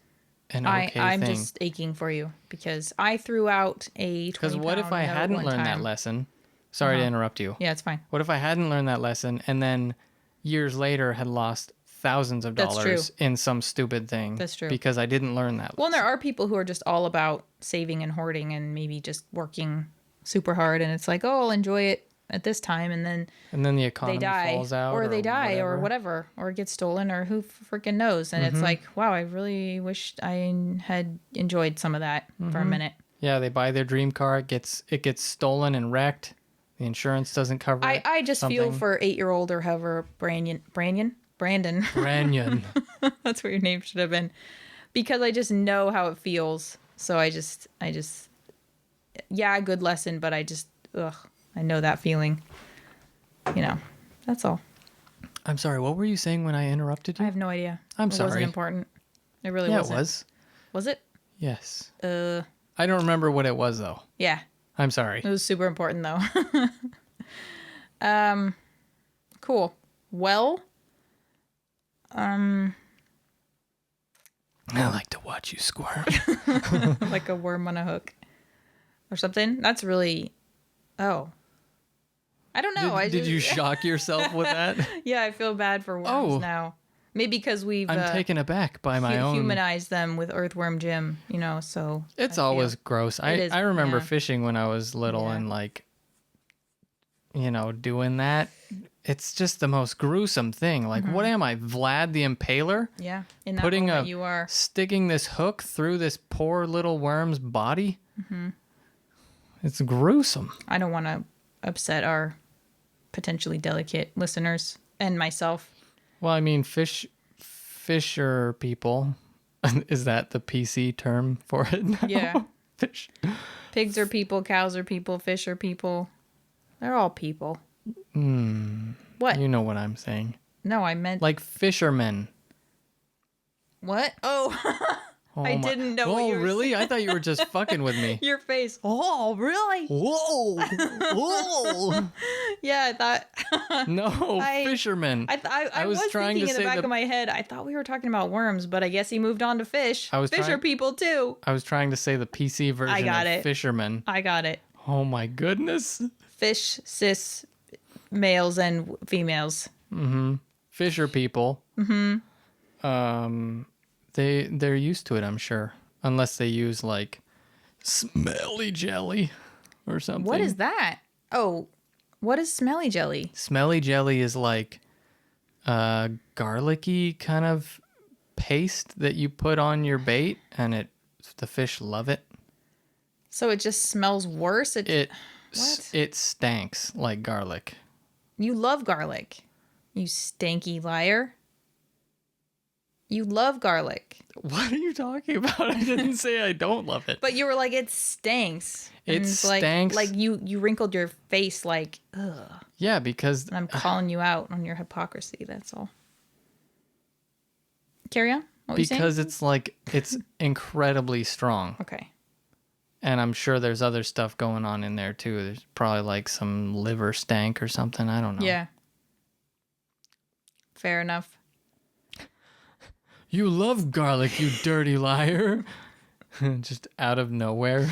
an okay thing. I'm just aching for you because I threw out a 20-pound Because what if I hadn't learned that lesson? Sorry to interrupt you. Yeah, it's fine. What if I hadn't learned that lesson and then years later had lost thousands of dollars in some stupid thing? That's true. Because I didn't learn that lesson. Well, and there are people who are just all about saving and hoarding and maybe just working super hard, and it's like, oh, I'll enjoy it at this time, and then the economy they die, falls out, or they die, or whatever, or it gets stolen, or who freaking knows? And it's like, wow, I really wished I had enjoyed some of that for a minute. Yeah, they buy their dream car, it gets stolen and wrecked. The insurance doesn't cover it. I just feel for 8-year-old or however Brandon. Branyan. That's what your name should have been, because I just know how it feels. So I just, yeah, good lesson, but I know that feeling. You know, that's all. I'm sorry, what were you saying when I interrupted you? I have no idea. I'm sorry. It wasn't important. It really wasn't. Yeah, it was. Was it? Yes. I don't remember what it was, though. Yeah. I'm sorry. It was super important, though. Cool. Well, I like to watch you squirm. like a worm on a hook or something. That's really, I don't know. Did you shock yourself with that? Yeah, I feel bad for worms now. Maybe because I'm taken aback by my own... humanized them with Earthworm Jim, you know, so... It's always gross. I remember fishing when I was little and like, you know, doing that. It's just the most gruesome thing. Like, what am I, Vlad the Impaler? Yeah, in that moment you are. Sticking this hook through this poor little worm's body? It's gruesome. I don't want to upset our potentially delicate listeners and myself. Well, I mean, fisher people. Is that the PC term for it now? Yeah. Fish. Pigs are people, cows are people, fish are people. They're all people. What? You know what I'm saying. No, I meant... Like fishermen. What? Oh, I didn't know what you were really? saying. I thought you were just fucking with me. Your face. Oh, really? Whoa. Whoa. Yeah, I thought... No, fishermen. I was thinking in the back of my head, I thought we were talking about worms, but I guess he moved on to fish. Fish are people too. I was trying to say the PC version of fishermen. I got it. Oh my goodness. Fish, cis, males and females. Fisher people. They're used to it, I'm sure. Unless they use like smelly jelly or something. What is that? Oh, what is smelly jelly? Smelly jelly is like garlicky kind of paste that you put on your bait, and the fish love it. So it just smells worse? It stanks like garlic. You love garlic, you stanky liar. You love garlic. What are you talking about? I didn't say I don't love it. But you were like, it stinks. It stinks. Like you wrinkled your face like, ugh. Yeah, because... And I'm calling you out on your hypocrisy, that's all. Carry on. What were you saying? Because it's incredibly strong. Okay. And I'm sure there's other stuff going on in there too. There's probably like some liver stank or something. I don't know. Yeah. Fair enough. You love garlic, you dirty liar. Just out of nowhere.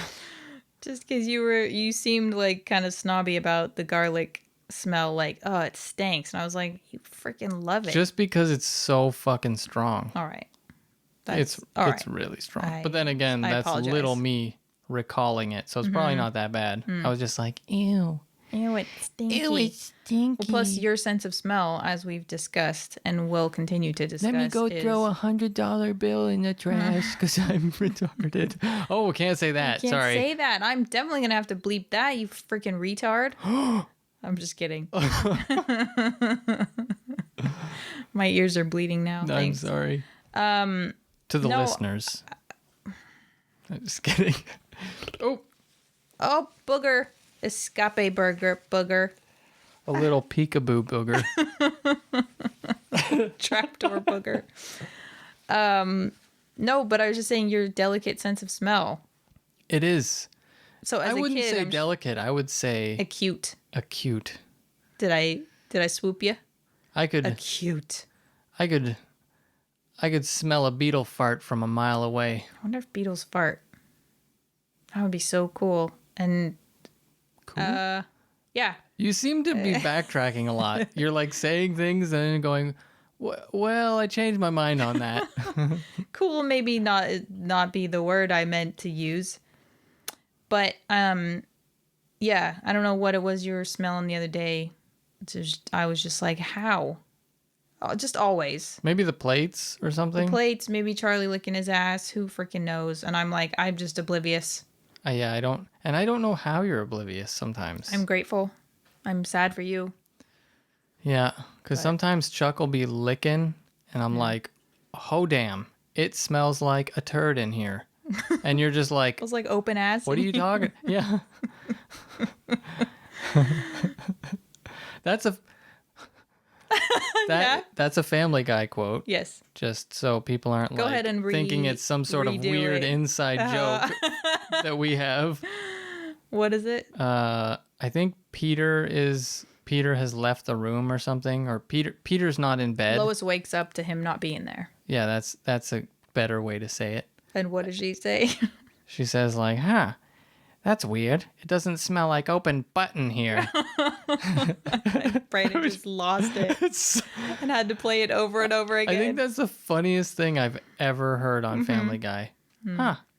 Just because you seemed like kind of snobby about the garlic smell, like, oh, it stinks. And I was like, you freaking love it. Just because it's so fucking strong. All right. It's all it's right. really strong. But then again, I that's apologize. little me recalling it, so it's probably not that bad. I was just like, ew. Ew, it's stinky. Ew, it's stinky. Well, plus your sense of smell, as we've discussed and will continue to discuss. Let me go throw $100 bill in the trash because I'm retarded. Oh, can't say that. Can't Sorry. say that. I'm definitely gonna have to bleep that. You freaking retard. I'm just kidding. My ears are bleeding now. I'm Thanks. sorry. To the listeners. I'm just kidding. Oh, booger. Escape burger booger. A little peekaboo booger. Trapdoor booger. No, but I was just saying your delicate sense of smell. It is. So as I a wouldn't kid, say delicate. I would say acute. acute. Did I swoop you? Acute. I could smell a beetle fart from a mile away. I wonder if beetles fart. That would be so cool. And Cool. yeah. You seem to be backtracking a lot. You're like saying things and then going, well, I changed my mind on that. Cool, maybe not be the word I meant to use. But yeah, I don't know what it was you were smelling the other day. I was just like, how? Oh, just always. Maybe the plates or something. The plates, maybe Charlie licking his ass. Who freaking knows? And I'm like, I'm just oblivious. Yeah, I don't know how you're oblivious sometimes. I'm grateful. I'm sad for you. Yeah, because sometimes Chuck will be licking, and I'm like, oh, damn, it smells like a turd in here. And you're just like... It was like open ass. What are you talking... Yeah. That's a Family Guy quote. Yes. Just so people aren't Go ahead and thinking it's some sort of weird inside joke that we have. What is it? I think Peter has left the room or something, or Peter's not in bed. Lois wakes up to him not being there. Yeah, that's a better way to say it. And what does she say? She says like, that's weird. It doesn't smell like open button here. Brandon just lost it and had to play it over and over again. I think that's the funniest thing I've ever heard on Family Guy.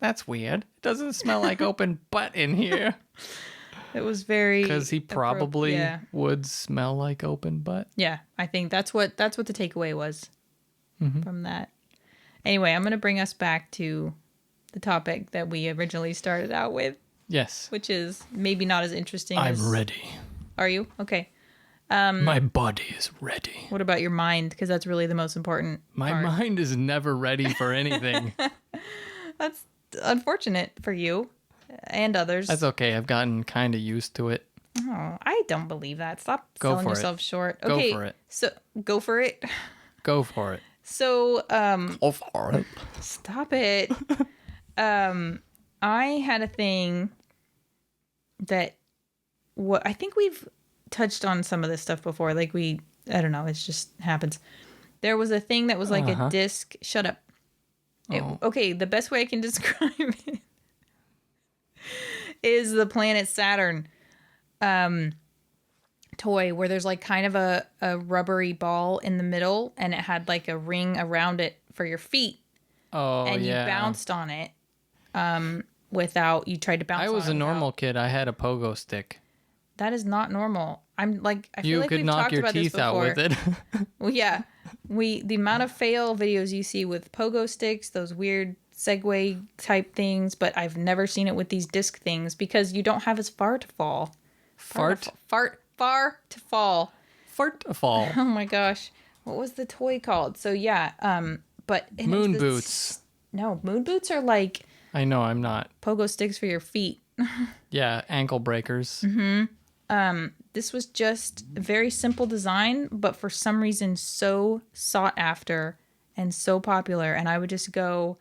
That's weird. It doesn't smell like open butt in here. It was very... Because he probably would smell like open butt. Yeah, I think that's what the takeaway was from that. Anyway, I'm going to bring us back to the topic that we originally started out with. Yes. Which is maybe not as interesting I'm ready. Are you? Okay. My body is ready. What about your mind? Because that's really the most important part. My mind is never ready for anything. That's unfortunate for you and others. That's okay. I've gotten kind of used to it. Oh, I don't believe that. Stop selling yourself short. Okay, go for it. So go for it. Go for it. So go for it. Stop it. I had a thing that I think we've touched on some of this stuff before. Like I don't know, it just happens. There was a thing that was like a disc. Shut up. Okay, the best way I can describe it is the planet Saturn toy where there's like kind of a rubbery ball in the middle and it had like a ring around it for your feet. Oh, and yeah. you bounced on it you tried to bounce on it. I was a normal kid. I had a pogo stick. That is not normal. I'm like, I feel you like could we've knock talked your about teeth this out with it. Well, yeah. The amount of fail videos you see with pogo sticks, those weird Segway type things, but I've never seen it with these disc things because you don't have as far to fall. Far to fall. Fart to fall. Oh my gosh. What was the toy called? So yeah, but moon boots. No, moon boots are like I know, I'm not. Pogo sticks for your feet. Yeah, ankle breakers. This was just a very simple design, but for some reason so sought after and so popular. And I would just go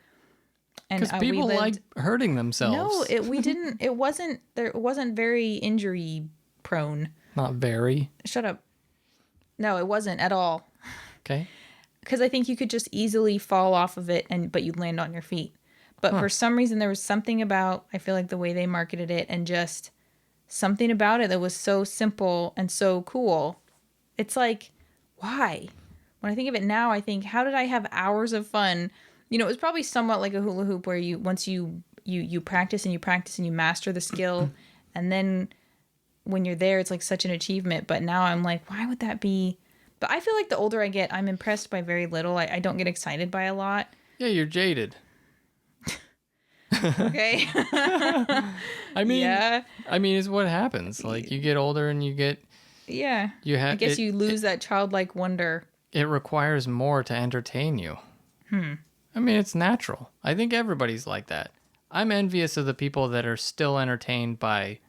and because people like hurting themselves. No, we didn't. It wasn't very injury prone. Not very. Shut up. No, it wasn't at all. Okay. Because I think you could just easily fall off of it, but you'd land on your feet. But for some reason, there was something about, I feel like the way they marketed it and just something about it that was so simple and so cool. It's like, why? When I think of it now, I think, how did I have hours of fun You know, it was probably somewhat like a hula hoop where once you practice and you practice and you master the skill, and then when you're there, it's like such an achievement. But now I'm like, why would that be? But I feel like the older I get, I'm impressed by very little. I don't get excited by a lot. Yeah, you're jaded. Okay. I mean, yeah. I mean, it's what happens. Like you get older and you get. Yeah. I guess you lose that childlike wonder. It requires more to entertain you. I mean, it's natural. I think everybody's like that. I'm envious of the people that are still entertained by.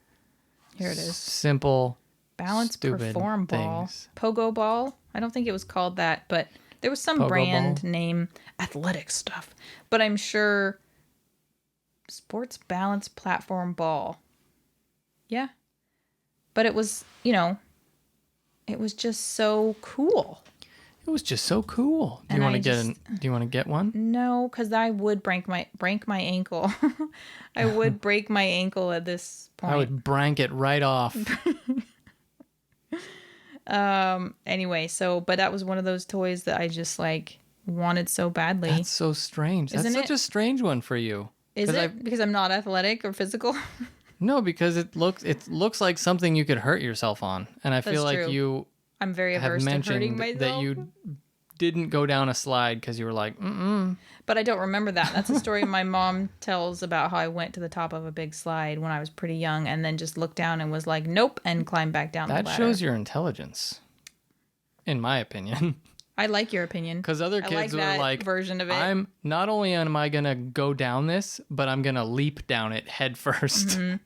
Here it is. Simple. Balance perform things. Ball. Pogo ball. I don't think it was called that, but there was some Pogo brand ball? name. Athletic stuff. But I'm sure. Sports balance platform ball. Yeah. But it was, it was just so cool. It was just so cool. Do you want to get one? No, because I would break my ankle. I would break my ankle at this point. I would brank it right off. Anyway, but that was one of those toys that I just like wanted so badly. That's so strange. That's such a strange one for you. Is it because I'm not athletic or physical? No, because it looks like something you could hurt yourself on, and I feel like I'm very averse to hurting myself. That you didn't go down a slide because you were like, But I don't remember that. That's a story my mom tells about how I went to the top of a big slide when I was pretty young and then just looked down and was like, nope, and climbed back down the ladder. That shows your intelligence, in my opinion. I like your opinion. Because other kids were like, version of it. I'm not only am I going to go down this, but I'm going to leap down it head first. Mm-hmm.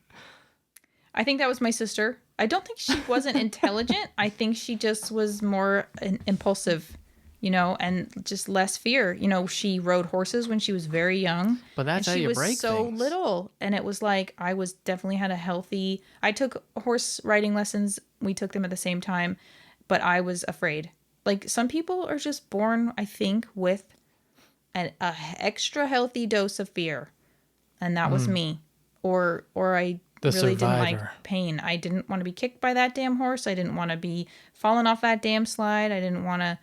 I think that was my sister. I don't think she wasn't intelligent. I think she just was more impulsive, and just less fear. She rode horses when she was very young. But that's how you break things. She was so little. And it was like, I definitely had a healthy... I took horse riding lessons. We took them at the same time. But I was afraid. Like, some people are just born, I think, with an extra healthy dose of fear. And that was me. Or I... really didn't like pain. I didn't want to be kicked by that damn horse. I didn't want to be falling off that damn slide. I didn't want to,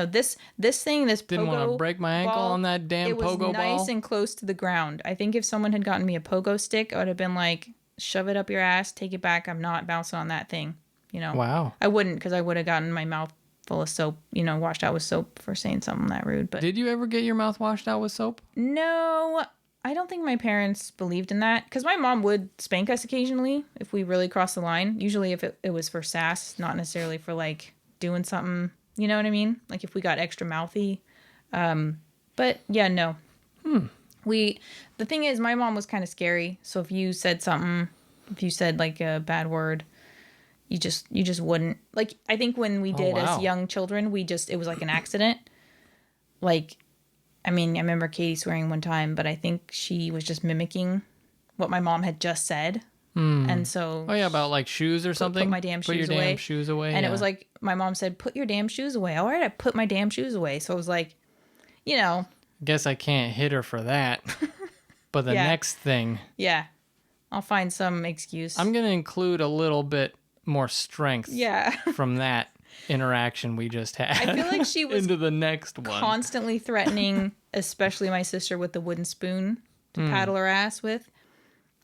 this thing, this didn't pogo want to break my ankle ball, on that damn pogo ball. It was nice and close to the ground. I think if someone had gotten me a pogo stick, I would have been like, shove it up your ass, take it back. I'm not bouncing on that thing. Wow. I wouldn't, because I would have gotten my mouth full of soap, washed out with soap for saying something that rude. But did you ever get your mouth washed out with soap? No. I don't think my parents believed in that, because my mom would spank us occasionally if we really crossed the line. Usually if it was for sass, not necessarily for like doing something, you know what I mean? Like if we got extra mouthy. But yeah, no. The thing is, my mom was kind of scary. So if you said like a bad word, you just wouldn't. Like, I think when we did as young children, it was like an accident. Like, I mean, I remember Katie swearing one time, but I think she was just mimicking what my mom had just said. And so... Oh, yeah, about like shoes or something? Put my damn shoes away. Damn shoes away. And it was like, my mom said, put your damn shoes away. All right, I put my damn shoes away. So it was like, Guess I can't hit her for that. But the next thing... Yeah. I'll find some excuse. I'm going to include a little bit more strength from that interaction we just had. I feel like she was into the next one, constantly threatening, especially my sister, with the wooden spoon to paddle her ass with,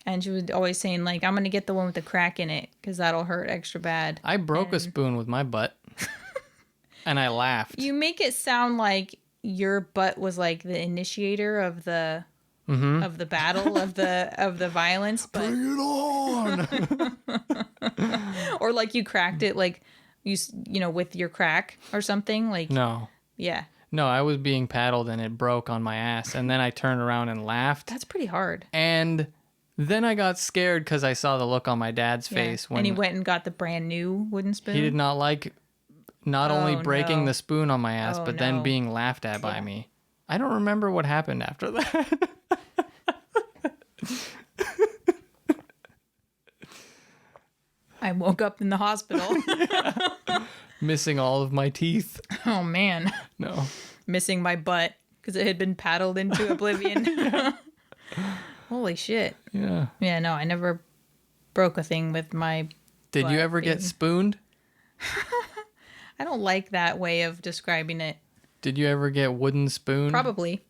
and she was always saying like, I'm gonna get the one with the crack in it because that'll hurt extra bad. I broke a spoon with my butt and I laughed. You make it sound like your butt was like the initiator of the of the battle of the violence, but bring it on. Or like you cracked it like with your crack or something, like no, I was being paddled and it broke on my ass, and then I turned around and laughed. That's pretty hard. And then I got scared because I saw the look on my dad's face when he went and got the brand new wooden spoon. He did not like only breaking the spoon on my ass, but then being laughed at by me. I don't remember what happened after that. I woke up in the hospital. Missing all of my teeth. Oh, man. No. Missing my butt because it had been paddled into oblivion. Holy shit. Yeah. Yeah, no, I never broke a thing with my Did you ever get spooned? I don't like that way of describing it. Did you ever get wooden spoon? Probably.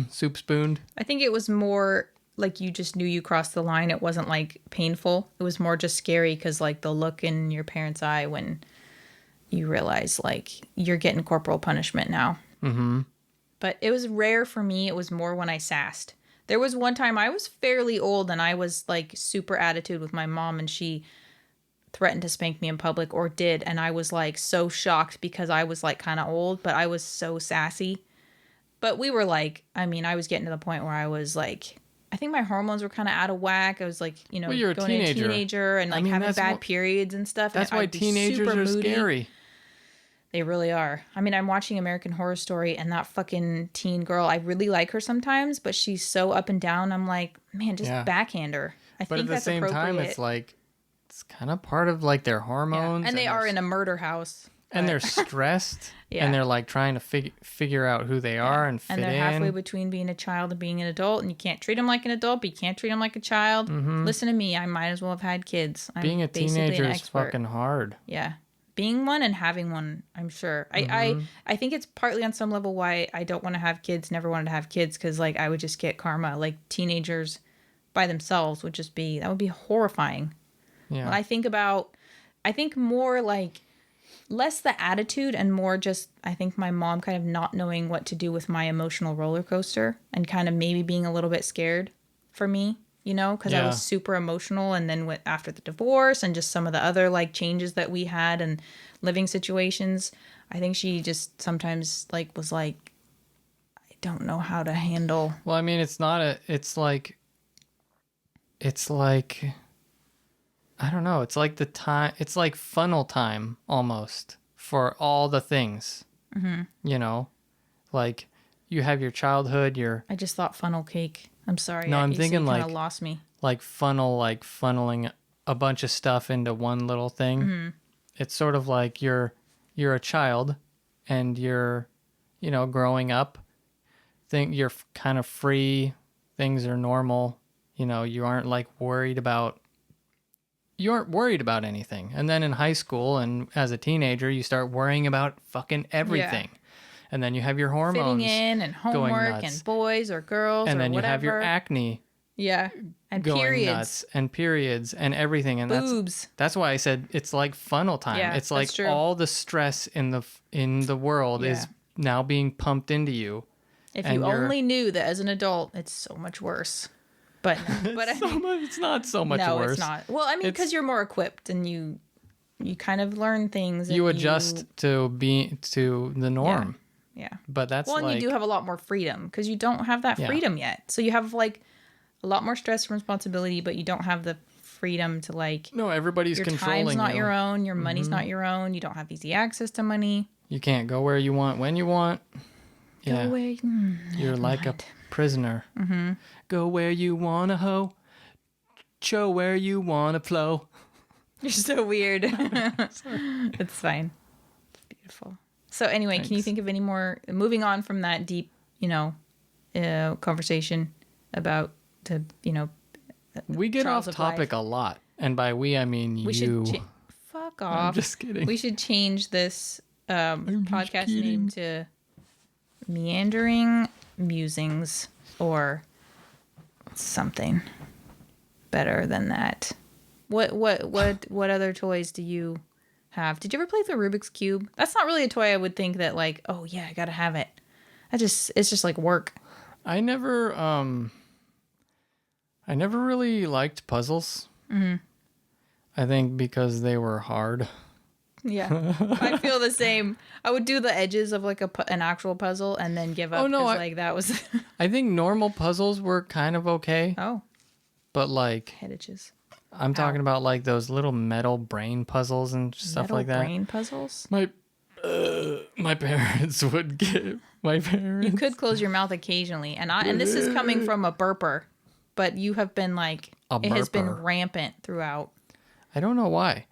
Soup spooned? I think it was more like you just knew you crossed the line. It wasn't like painful. It was more just scary because like the look in your parents' eye when you realize like you're getting corporal punishment now. Mm-hmm. But it was rare for me. It was more when I sassed. There was one time I was fairly old and I was like super attitude with my mom and she threatened to spank me in public or did. And I was like so shocked because I was like kind of old, but I was so sassy. But we were like, I mean, I was getting to the point where I was like, I think my hormones were kind of out of whack. I was like, you know, Well, you're a going into teenager and like having bad periods and stuff. That's and why I'd be teenagers super are moody. scary. They really are. I mean, I'm watching American Horror Story and that fucking teen girl, I really like her sometimes, but she's so up and down. I'm like, man, just backhand her. I But think at the that's same time, appropriate. it's like, it's kind of part of like their hormones. And they are in a murder house. And they're stressed. Yeah. And they're like trying to figure out who they are and fit in. And they're halfway between being a child and being an adult. And you can't treat them like an adult, but you can't treat them like a child. Mm-hmm. Listen to me. I might as well have had kids. I'm being a teenager is fucking hard. Yeah. Being one and having one, I'm sure. Mm-hmm. I think it's partly on some level why I don't want to have kids, never wanted to have kids, because like I would just get karma. Like teenagers by themselves would just be, that would be horrifying. Yeah. When I think more like less the attitude and more just, I think my mom kind of not knowing what to do with my emotional roller coaster and kind of maybe being a little bit scared for me, you know, because I was super emotional. And then after the divorce and just some of the other like changes that we had and living situations, I think she just sometimes like was like, I don't know how to handle. Well, I mean, it's like, I don't know. It's like the time. It's like funnel time almost for all the things. Mm-hmm. You know, like you have your childhood. I just thought funnel cake. I'm sorry. No, I'm thinking like like lost me. Like funneling a bunch of stuff into one little thing. Mm-hmm. It's sort of like you're a child, and you're, you know, growing up. You're kind of free. Things are normal. You know, you aren't worried about anything. And then in high school and as a teenager, you start worrying about fucking everything. Yeah. And then you have your hormones fitting in and homework and boys or girls and then or whatever. You have your acne. Yeah. And going periods. Nuts and periods and everything. And boobs. That's why I said it's like funnel time. Yeah, it's like all the stress in the world is now being pumped into you. If you only knew that as an adult, it's so much worse. But it's not so much worse. No, it's not. Well, I mean, because you're more equipped and you kind of learn things. You adjust to the norm. Yeah. But that's and you do have a lot more freedom because you don't have that freedom yet. So you have like a lot more stress and responsibility, but you don't have the freedom to like. No, everybody's controlling you. Your time's not your own. Your money's not your own. You don't have easy access to money. You can't go where you want when you want. Yeah. Go where you're like a prisoner. Mm-hmm. Go where you wanna ho. Cho where you wanna flow. You're so weird. It's fine. It's beautiful. So anyway, Thanks. Can you think of any more, moving on from that deep, conversation about we get off topic a lot. And by we, I mean you. Fuck off. I'm just kidding. We should change this podcast name to Meandering Musings or something better than that. What other toys do you have? Did you ever play the Rubik's Cube? That's not really a toy I would think that like, oh yeah, I gotta have it. It's just like work. I never really liked puzzles. Mm-hmm. I think because they were hard. Yeah, I feel the same. I would do the edges of like an actual puzzle and then give up. Oh no, that was. I think normal puzzles were kind of okay. Oh, but like head edges. I'm talking about like those little metal brain puzzles and stuff like that. Brain puzzles. My parents would give my parents. You could close your mouth occasionally, and this is coming from a burper, but you have been like it has been rampant throughout. I don't know why.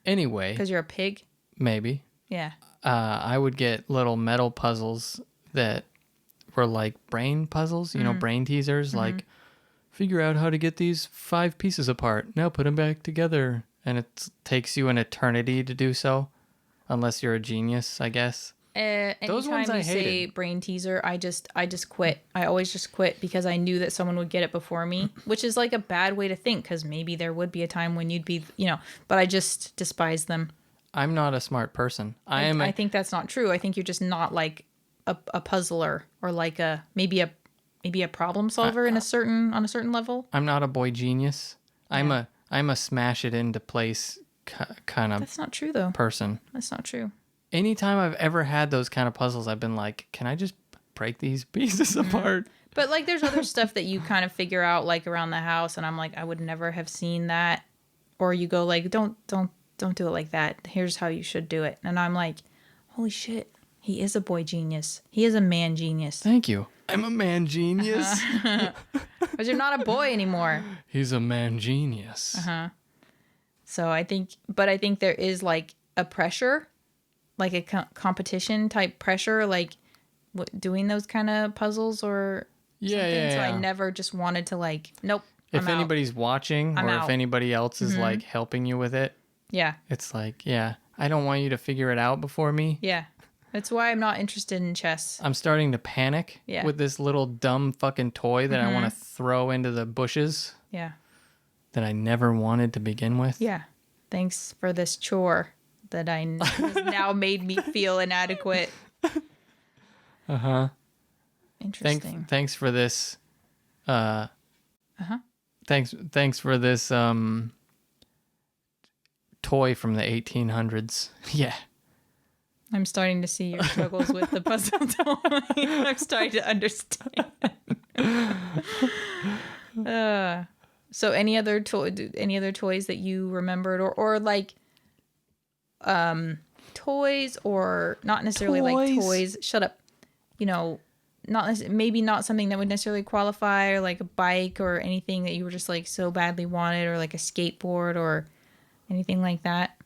Anyway, because you're a pig? Maybe. Yeah. I would get little metal puzzles that were like brain puzzles, brain teasers, like figure out how to get these 5 pieces apart. Now put them back together. And it takes you an eternity to do so, unless you're a genius, I guess. Those ones anytime I you say hated. brain teaser, I just quit. I always just quit because I knew that someone would get it before me, which is like a bad way to think because maybe there would be a time when you'd be, but I just despise them. I'm not a smart person. I think that's not true. I think you're just not like a puzzler or like maybe a problem solver on a certain level. I'm not a boy genius. Yeah. I'm a smash it into place kind of That's not true though. person. That's not true. Anytime I've ever had those kind of puzzles, I've been like, can I just break these pieces apart? But like there's other stuff that you kind of figure out like around the house and I'm like I would never have seen that, or you go like don't do it like that. Here's how you should do it. And I'm like, holy shit, he is a boy genius. He is a man genius. Thank you. I'm a man genius. But you're not a boy anymore. He's a man genius. So I think there is like a pressure, like a competition type pressure, like doing those kind of puzzles or something. So I never just wanted to like, nope. If anybody's watching or if anybody else is like helping you with it, it's like, I don't want you to figure it out before me. Yeah. That's why I'm not interested in chess. I'm starting to panic with this little dumb fucking toy that I want to throw into the bushes. Yeah. That I never wanted to begin with. Yeah. Thanks for this chore that has now made me feel inadequate. Interesting. Thanks for this. Thanks for this toy from the 1800s. Yeah. I'm starting to see your struggles with the puzzle toy. I'm starting to understand. So any other toys that you remembered or like toys or not necessarily like toys. Shut up. Maybe not something that would necessarily qualify or like a bike or anything that you were just like so badly wanted or like a skateboard or anything like that.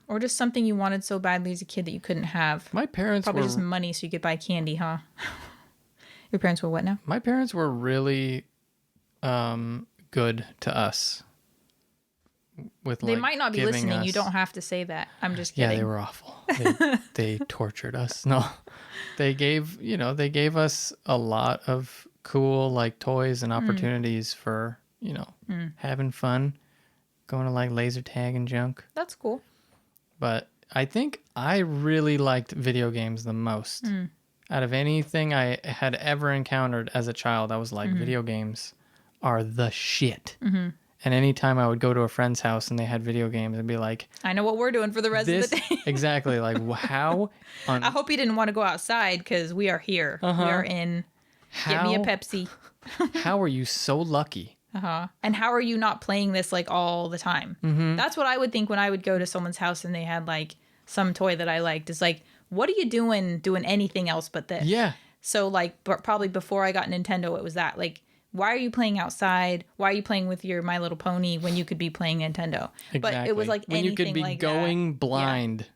Or just something you wanted so badly as a kid that you couldn't have. My parents probably just money so you could buy candy, huh? Your parents were what now? My parents were really good to us. They might not be listening. You don't have to say that. I'm just kidding. Yeah, they were awful. They tortured us. No, they gave us a lot of cool like toys and opportunities for having fun, going to like laser tag and junk. That's cool. But I think I really liked video games the most. Out of anything I had ever encountered as a child, I was like, video games are the shit. And anytime I would go to a friend's house and they had video games, I'd be like, I know what we're doing for the rest of the day. Exactly. Like, how? I hope you didn't want to go outside because we are here. We are in. Get me a Pepsi. How are you so lucky? And how are you not playing this like all the time? That's what I would think when I would go to someone's house and they had like some toy that I liked. It's like, what are you doing anything else but this? Yeah. So like, probably before I got Nintendo, it was that like, why are you playing outside? Why are you playing with your My Little Pony when you could be playing Nintendo? Exactly. But it was like when anything you could be like going that. blind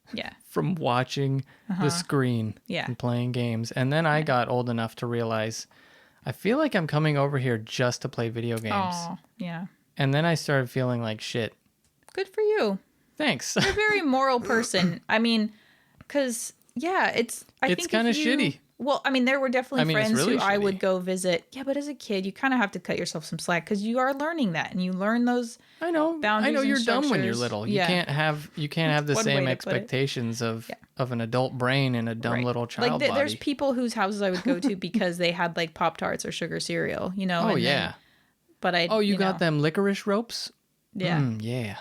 from watching the screen and playing games. And then I got old enough to realize, I feel like I'm coming over here just to play video games. Oh, yeah. And then I started feeling like shit. Good for you. Thanks. You're a very moral person. I mean, because, it's kind of shitty. Well, I mean, there were definitely friends really who shitty. I would go visit. Yeah, but as a kid, you kind of have to cut yourself some slack because you are learning that and you learn those boundaries. I know you're and dumb when structures. you're little. You can't have the One same way to expectations of an adult brain and a dumb little child body. There's people whose houses I would go to because they had like Pop-Tarts or sugar cereal, Oh, yeah. But you got them licorice ropes? Yeah. Yeah.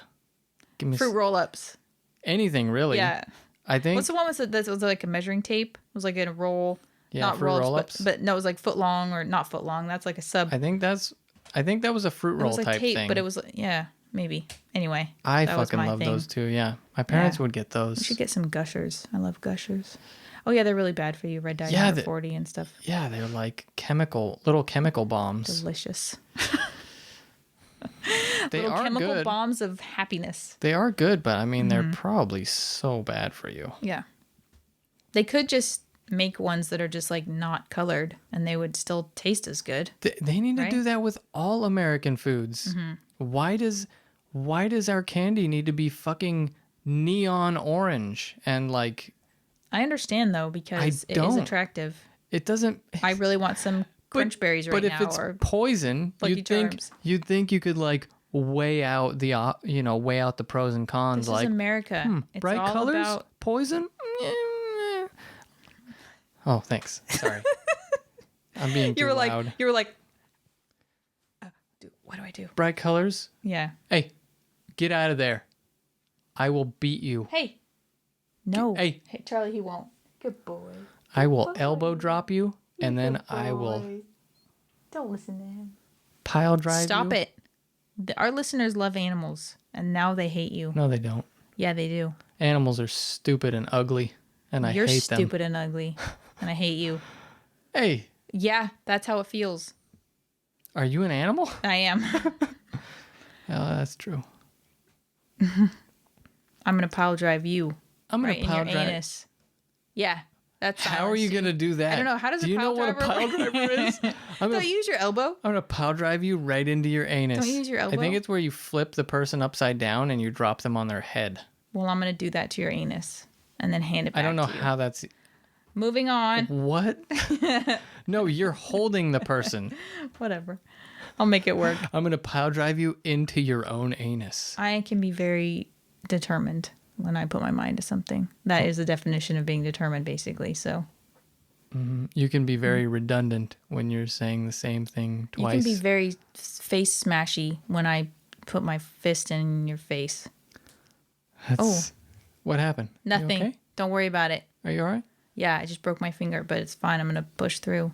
Give me fruit roll-ups. Anything, really. Yeah. I think. What's the one that was like a measuring tape? It was like in a roll. Yeah, not fruit roll-ups. but no, it was like foot long or not foot long. That's like a sub. I think that was a fruit roll like type tape, thing. But it was maybe. Anyway, I fucking love those too. Yeah, my parents would get those. You should get some Gushers. I love Gushers. Oh yeah, they're really bad for you. Red dye 40 and stuff. Yeah, they're like little chemical bombs. Delicious. They little are chemical good. bombs of happiness. They are good, but I mean, they're probably so bad for you. Yeah, they could just make ones that are just like not colored, and they would still taste as good. They need to do that with all American foods. Why does our candy need to be fucking neon orange and like I understand though because it is don't. attractive. It doesn't. I really want some crunch berries right but now. if it's or poison, Lucky you'd think you could like weigh out weigh out the pros and cons. This like is America. It's bright all colors, about poison. Oh, thanks. Sorry, I'm being too loud. You were like, what do I do? Bright colors. Yeah. Hey, get out of there. I will beat you. Hey. No. Hey, Charlie, he won't. Good boy. I will elbow drop you, and then I will Don't listen to him. pile drive you. Stop it. Our listeners love animals, and now they hate you. No, they don't. Yeah, they do. Animals are stupid and ugly, and I hate them. You're stupid and ugly, and I hate you. Hey. Yeah, that's how it feels. Are you an animal? I am. Oh, that's true. I'm gonna pile drive you. I'm gonna right pile in your drive. anus. Yeah, that's How are you gonna do that? I don't know. How does do you know what a pile driver is? Don't use your elbow. I'm gonna pile drive you right into your anus. Don't use your elbow. I think it's where you flip the person upside down and you drop them on their head. Well, I'm gonna do that to your anus and then hand it back. I don't know to you. how that's. Moving on. What? No, you're holding the person. Whatever. I'll make it work. I'm gonna pile drive you into your own anus. I can be very determined when I put my mind to something. That is the definition of being determined, basically. So You can be very redundant when you're saying the same thing twice. you can be very face smashy when I put my fist in your face. What happened? You Nothing. okay? Don't worry about it. Are you all right? Yeah, I just broke my finger, but it's fine. I'm gonna push through.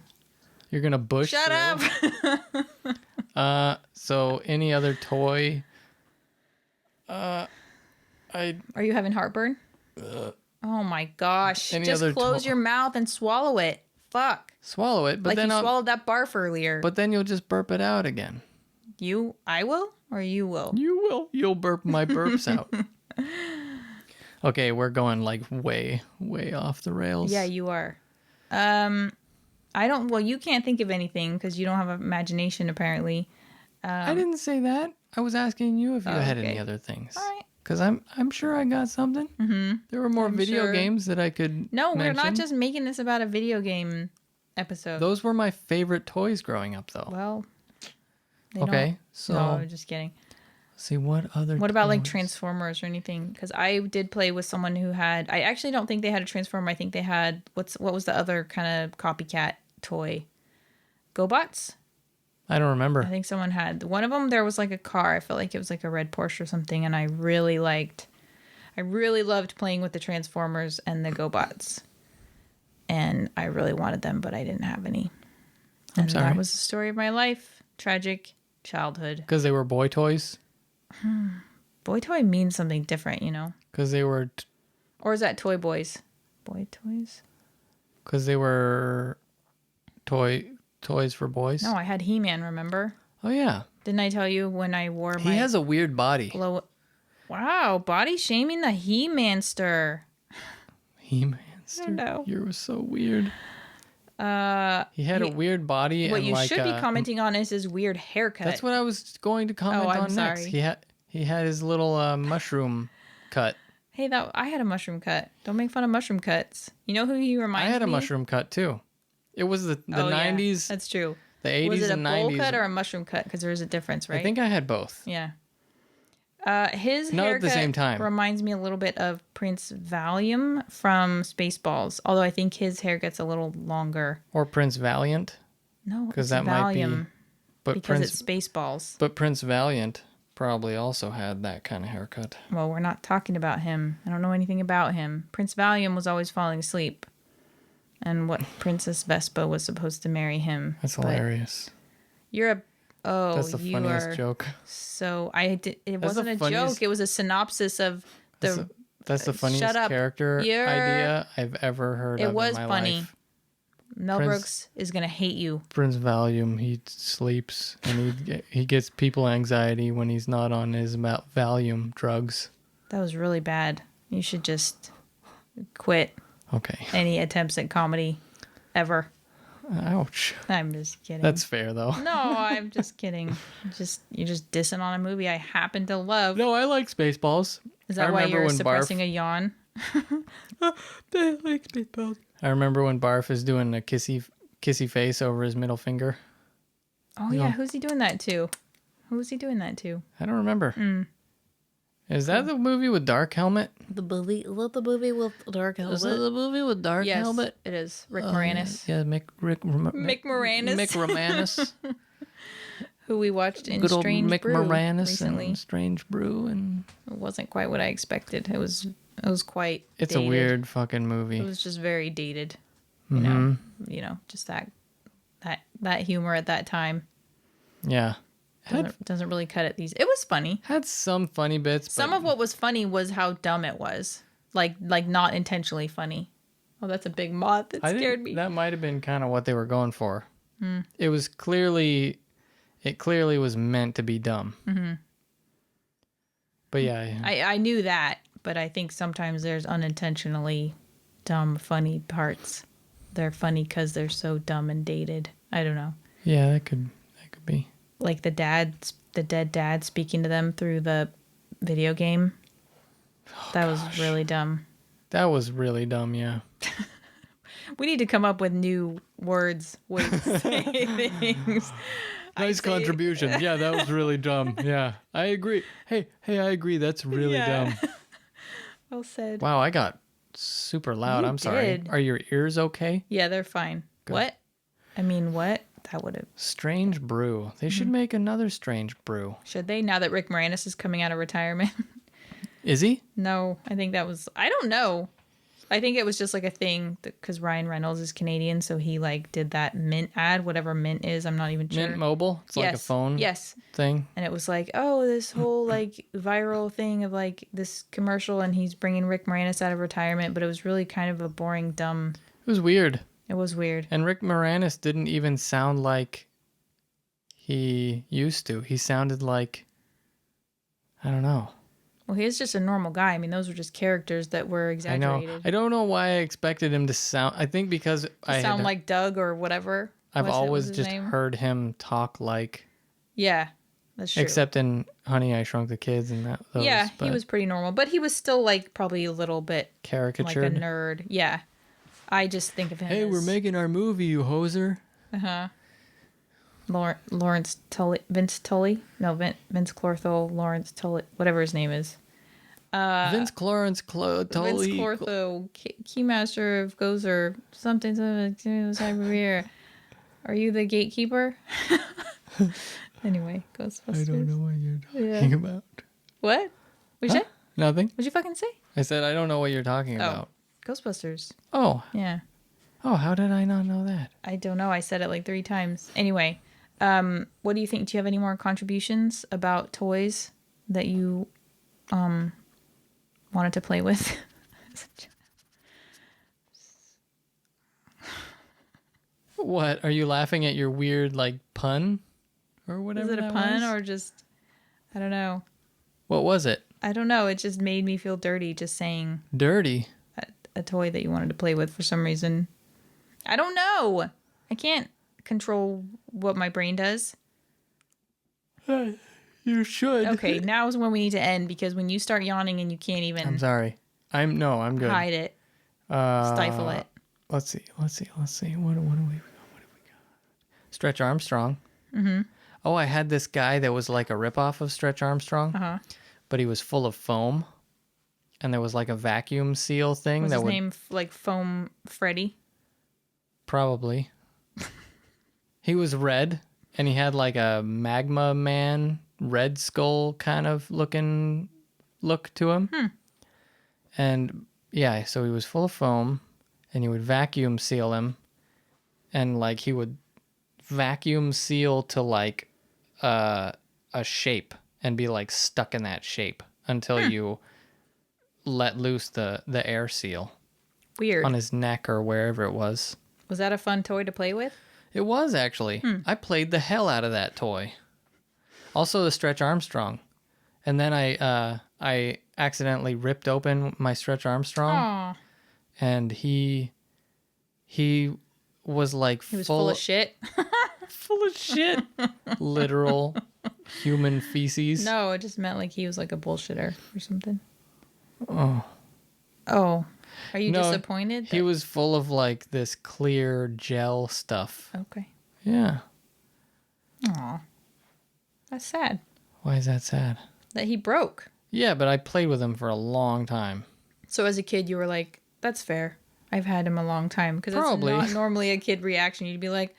You're gonna bush. Shut through? up. So any other toy? Are you having heartburn? Oh my gosh! Any Just other close your mouth and swallow it. Fuck. Swallow it, but Like then you swallowed that barf earlier. But then you'll just burp it out again. I will, or you will. You will. You'll burp my burps out. Okay, we're going like way off the rails. Yeah, you are. I don't. Well, you can't think of anything because you don't have imagination, apparently. I didn't say that. I was asking you if you had okay. any other things. All right. Because I'm sure I got something. Mm-hmm. There were more video games that I could. No, mention. we're not just making this about a video game episode. Those were my favorite toys growing up, though. Well. Okay, so. No, I'm just kidding. See what other. What about like toys? Transformers or anything? Because I did play with someone who had. I actually don't think they had a Transformer. I think they had what was the other kind of copycat toy? GoBots. I don't remember. I think someone had one of them. There was like a car. I felt like it was like a red Porsche or something, and I really loved playing with the Transformers and the GoBots, and I really wanted them, but I didn't have any. I'm sorry. That was the story of my life. Tragic childhood. Because they were boy toys. Boy toy means something different, you know. Because they were. Or is that toy boys? Boy toys. Because they were toys for boys. No, I had He-Man. Remember? Oh yeah. Didn't I tell you when I wore my? He has a weird body. Wow, body shaming the He-Manster. He-Manster. No. You're so weird. He had a weird body. What and you like should be commenting on is his weird haircut. That's what I was going to comment I'm on next. sorry. He had his little mushroom cut. Hey, I had a mushroom cut. Don't make fun of mushroom cuts. You know who he reminds me? I had a mushroom cut too. It was the 90s. Yeah, that's true. The 80s and 90s. Was it a bowl cut or a mushroom cut? Because there is a difference, right? I think I had both. Yeah. His Not haircut at the same time. reminds me a little bit of Prince Valium from Spaceballs. Although I think his hair gets a little longer. Or Prince Valiant. No, because it's that might be. Valium. But Because it's Spaceballs. But Prince Valiant probably also had that kind of haircut. Well, we're not talking about him. I don't know anything about him. Prince Valium was always falling asleep. And what Princess Vespa was supposed to marry him. That's hilarious. That's the you funniest are joke. So it That's wasn't the a funniest- joke. It was a synopsis of the. That's the funniest Shut up. character idea I've ever heard of It was in my funny. life. Mel Brooks is gonna hate you. Prince Valium, he sleeps and he gets people anxiety when he's not on his Valium drugs. That was really bad. You should just quit Okay. any attempts at comedy ever. Ouch. I'm just kidding. That's fair though. No, I'm just kidding. You're just dissing on a movie I happen to love. No, I like Spaceballs. Is that why you're suppressing a yawn? That makes me proud. I remember when Barf is doing a kissy face over his middle finger. Oh, yeah. Who's he doing that to? Who's he doing that to? I don't remember. Is that the movie with Dark Helmet? The movie with Dark Helmet. Is that the movie with Dark Helmet? It is. Rick Moranis. Yeah, Mick Moranis. Mick Moranis. Who we watched in Good old Strange Mick Brew Moranis recently. and Strange Brew, and It wasn't quite what I expected. It was quite it's dated. a weird fucking movie. It was just very dated. You know, just that humor at that time. Yeah. Doesn't really cut it It was funny. Had some funny bits. Some of what was funny was how dumb it was. Like not intentionally funny. Oh, that's a big moth that scared me. That might have been kind of what they were going for. It was clearly was meant to be dumb. But yeah. I knew that, but I think sometimes there's unintentionally dumb, funny parts. They're funny because they're so dumb and dated. I don't know. Yeah, that could be. Like the dead dad speaking to them through the video game. That was really dumb. That was really dumb, yeah. We need to come up with new words, ways to say things. Nice contribution. Yeah, that was really dumb. Yeah, I agree. Hey, I agree. That's really dumb. Well said. Wow, I got super loud. You I'm sorry. did. Are your ears okay? Yeah, they're fine. Good. What? I mean, what? That would have... Strange Brew. They should make another Strange Brew. Should they? Now that Rick Moranis is coming out of retirement? Is he? No, I think that was... I don't know. I think it was just like a thing because Ryan Reynolds is Canadian, so he like did that Mint ad, whatever Mint is. I'm not even sure. Mint Mobile? It's like a phone thing. And it was like, oh, this whole like viral thing of like this commercial, and he's bringing Rick Moranis out of retirement, but it was really kind of a boring, dumb... It was weird. It was weird. And Rick Moranis didn't even sound like he used to. He sounded like, I don't know. Well, he is just a normal guy. I mean, those were just characters that were exaggerated. I know. I don't know why I expected him to sound... I think because like Doug or whatever. I've always just heard him talk like... Yeah, that's true. Except in Honey, I Shrunk the Kids and that. Yeah, he was pretty normal. But he was still like probably a little bit... caricatured. Like a nerd. Yeah. I just think of him as... Hey, we're making our movie, you hoser. Uh-huh. Lawrence Tully, Vince Tully? No, Vince Clortho, Lawrence Tully, whatever his name is. Vince Tully. Vince Clortho, Keymaster of Gozer, something, Cyberbeer. Are you the gatekeeper? Anyway, Ghostbusters. I don't know what you're talking about. What? What'd you say? Nothing. What'd you fucking say? I said, I don't know what you're talking about. Ghostbusters. Oh. Yeah. Oh, how did I not know that? I don't know. I said it like 3 times. Anyway, what do you think? Do you have any more contributions about toys that you wanted to play with? What? Are you laughing at your weird, like, pun? Or whatever. Is it a pun or just... I don't know. What was it? I don't know. It just made me feel dirty just saying... Dirty? A toy that you wanted to play with for some reason. I don't know. I can't control what my brain does. You should. Okay, now is when we need to end because when you start yawning and you can't even... I'm sorry. I'm good. Hide it. Stifle it. Let's see. What do we got? Stretch Armstrong. Mm-hmm. Oh, I had this guy that was like a ripoff of Stretch Armstrong. Uh-huh. But he was full of foam. And there was like a vacuum seal thing. Was his name like Foam Freddy? Probably. He was red. And he had like a Magma Man, Red Skull kind of look to him. And yeah, so he was full of foam. And he would vacuum seal him. And like he would vacuum seal to like a shape. And be like stuck in that shape until you let loose the air seal. Weird. On his neck or wherever it was. Was that a fun toy to play with? It was, actually. I played the hell out of that toy. Also the Stretch Armstrong. And then I accidentally ripped open my Stretch Armstrong. Aww. And he was like full of shit. Full of shit. Literal human feces. No, it just meant like he was like a bullshitter or something. Oh. Oh. Are you No, disappointed? he was full of like this clear gel stuff. Okay. Yeah. Aw. That's sad. Why is that sad? That he broke. Yeah, but I played with him for a long time. So as a kid, you were like, that's fair. I've had him a long time. Because that's Probably. not normally a kid reaction. You'd be like,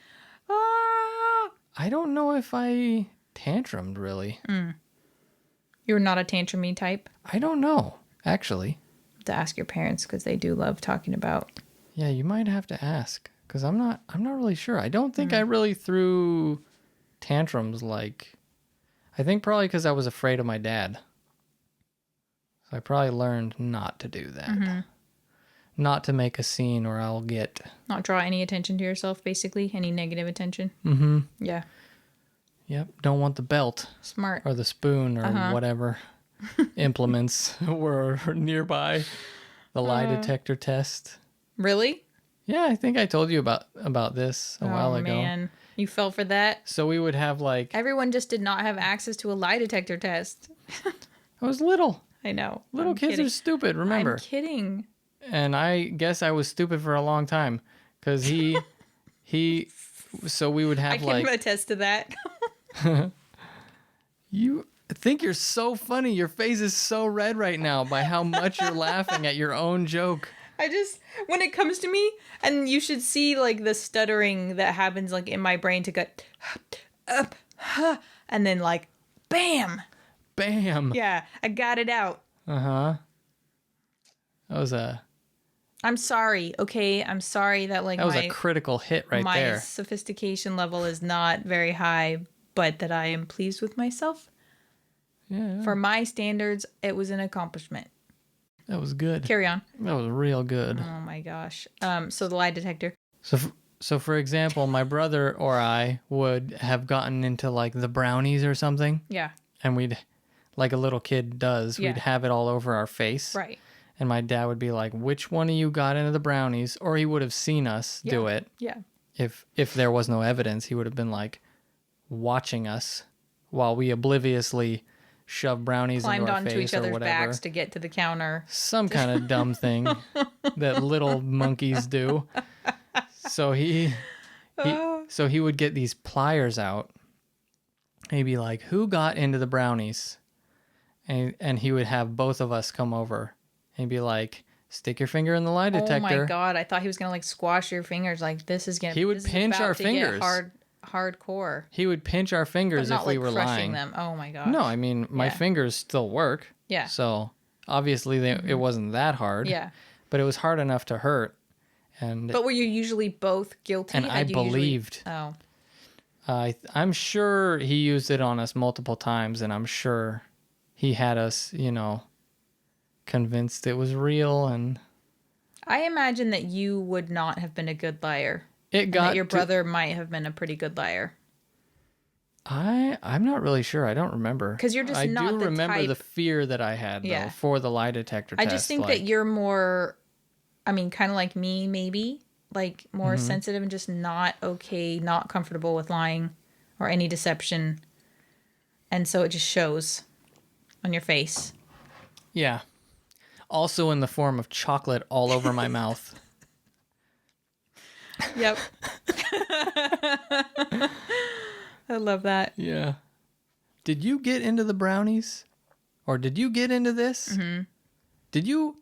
ah. I don't know if I tantrumed, really. You're not a tantrumy type? I don't know, actually. To ask your parents, because they do love talking about. Yeah, you might have to ask, because I'm not really sure. I don't think I really threw tantrums like... I think probably because I was afraid of my dad. So I probably learned not to do that. Not to make a scene or I'll get... Not draw any attention to yourself, basically. Any negative attention. Mm-hmm. Yeah. Yep. Don't want the belt. Smart. Or the spoon or whatever implements were nearby. The lie detector test. Really? Yeah, I think I told you about this a while ago. Oh, man. You fell for that? So we would have like... Everyone just did not have access to a lie detector test. I was little. I know. Little kids are stupid, remember. I'm kidding. And I guess I was stupid for a long time. Because so we would have I can attest to that. You think you're so funny. Your face is so red right now by how much you're laughing at your own joke. When it comes to me, and you should see like the stuttering that happens like in my brain to go up, and then like, bam. Bam. Yeah, I got it out. Uh-huh. That was I'm sorry, okay? I'm sorry that like that was a critical hit right my there. sophistication level is not very high, but that I am pleased with myself. Yeah. For my standards, it was an accomplishment. That was good. Carry on. That was real good. Oh my gosh. So the lie detector. So for example, my brother or I would have gotten into like the brownies or something. Yeah. And we'd, like a little kid does, we'd have it all over our face. Right. And my dad would be like, which one of you got into the brownies? Or he would have seen us do it. Yeah. If there was no evidence, he would have been like watching us while we obliviously shove brownies Climbed into our onto face each or other's whatever. backs to get to the counter. Some kind of dumb thing that little monkeys do. So he would get these pliers out. He'd be like, who got into the brownies? And he would have both of us come over. And he'd be like, stick your finger in the lie detector. Oh my God. I thought he was going to like squash your fingers. Like this is going to... He would pinch our fingers. Hardcore. He would pinch our fingers But not if we like were crushing lying. them. Oh my gosh. No, I mean, my fingers still work. Yeah. So obviously it wasn't that hard. Yeah. But it was hard enough to hurt. But were you usually both guilty? And I believed. Oh. I'm sure he used it on us multiple times, and I'm sure he had us, convinced it was real. And I imagine that you would not have been a good liar. That your brother might have been a pretty good liar. I'm not really sure. I don't remember. Because you're just not the type... I do remember the fear that I had, though, for the lie detector test. I just think that you're more, kind of like me, maybe. Like, more sensitive and just not okay, not comfortable with lying or any deception. And so it just shows on your face. Yeah. Also in the form of chocolate all over my mouth. Yep. I love that. Yeah. Did you get into the brownies? Or did you get into this? Mm-hmm. Did you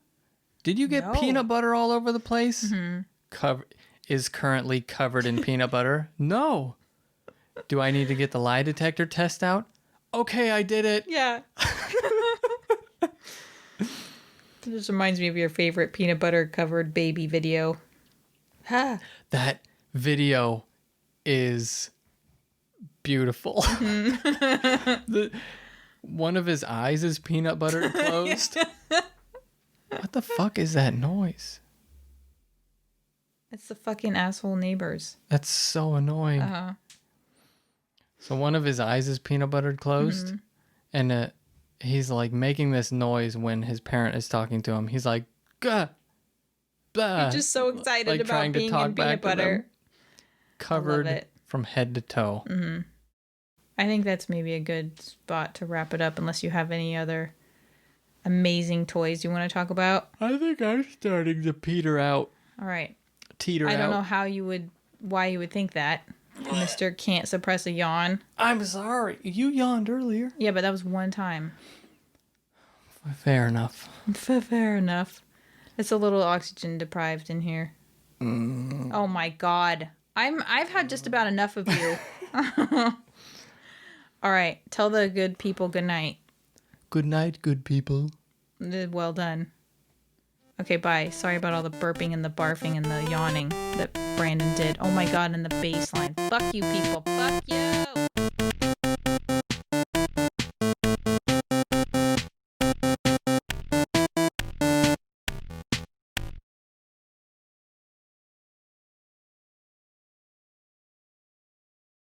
get peanut butter all over the place? Mm-hmm. Is currently covered in peanut butter? No. Do I need to get the lie detector test out? Okay, I did it. Yeah. It just reminds me of your favorite peanut butter covered baby video. Ha. That video is beautiful. Mm-hmm. One of his eyes is peanut butter closed. What the fuck is that noise? It's the fucking asshole neighbors. That's so annoying. Uh-huh. So one of his eyes is peanut buttered closed, and he's like making this noise when his parent is talking to him. He's like, gah, blah. He's just so excited like about being in peanut butter. Covered from head to toe. I think that's maybe a good spot to wrap it up, unless you have any other amazing toys you want to talk about? I think I'm starting to peter out. All right. Teeter out. I don't know why you would think that. Mr. Can't suppress a yawn. I'm sorry. You yawned earlier. Yeah, but that was one time. Fair enough. Fair enough. It's a little oxygen deprived in here. Oh my god. I've had just about enough of you. All right. Tell the good people good night. Good night, good people. Well done. Okay, bye. Sorry about all the burping and the barfing and the yawning that Brandon did. Oh my god, and the bass line. Fuck you people. Fuck you.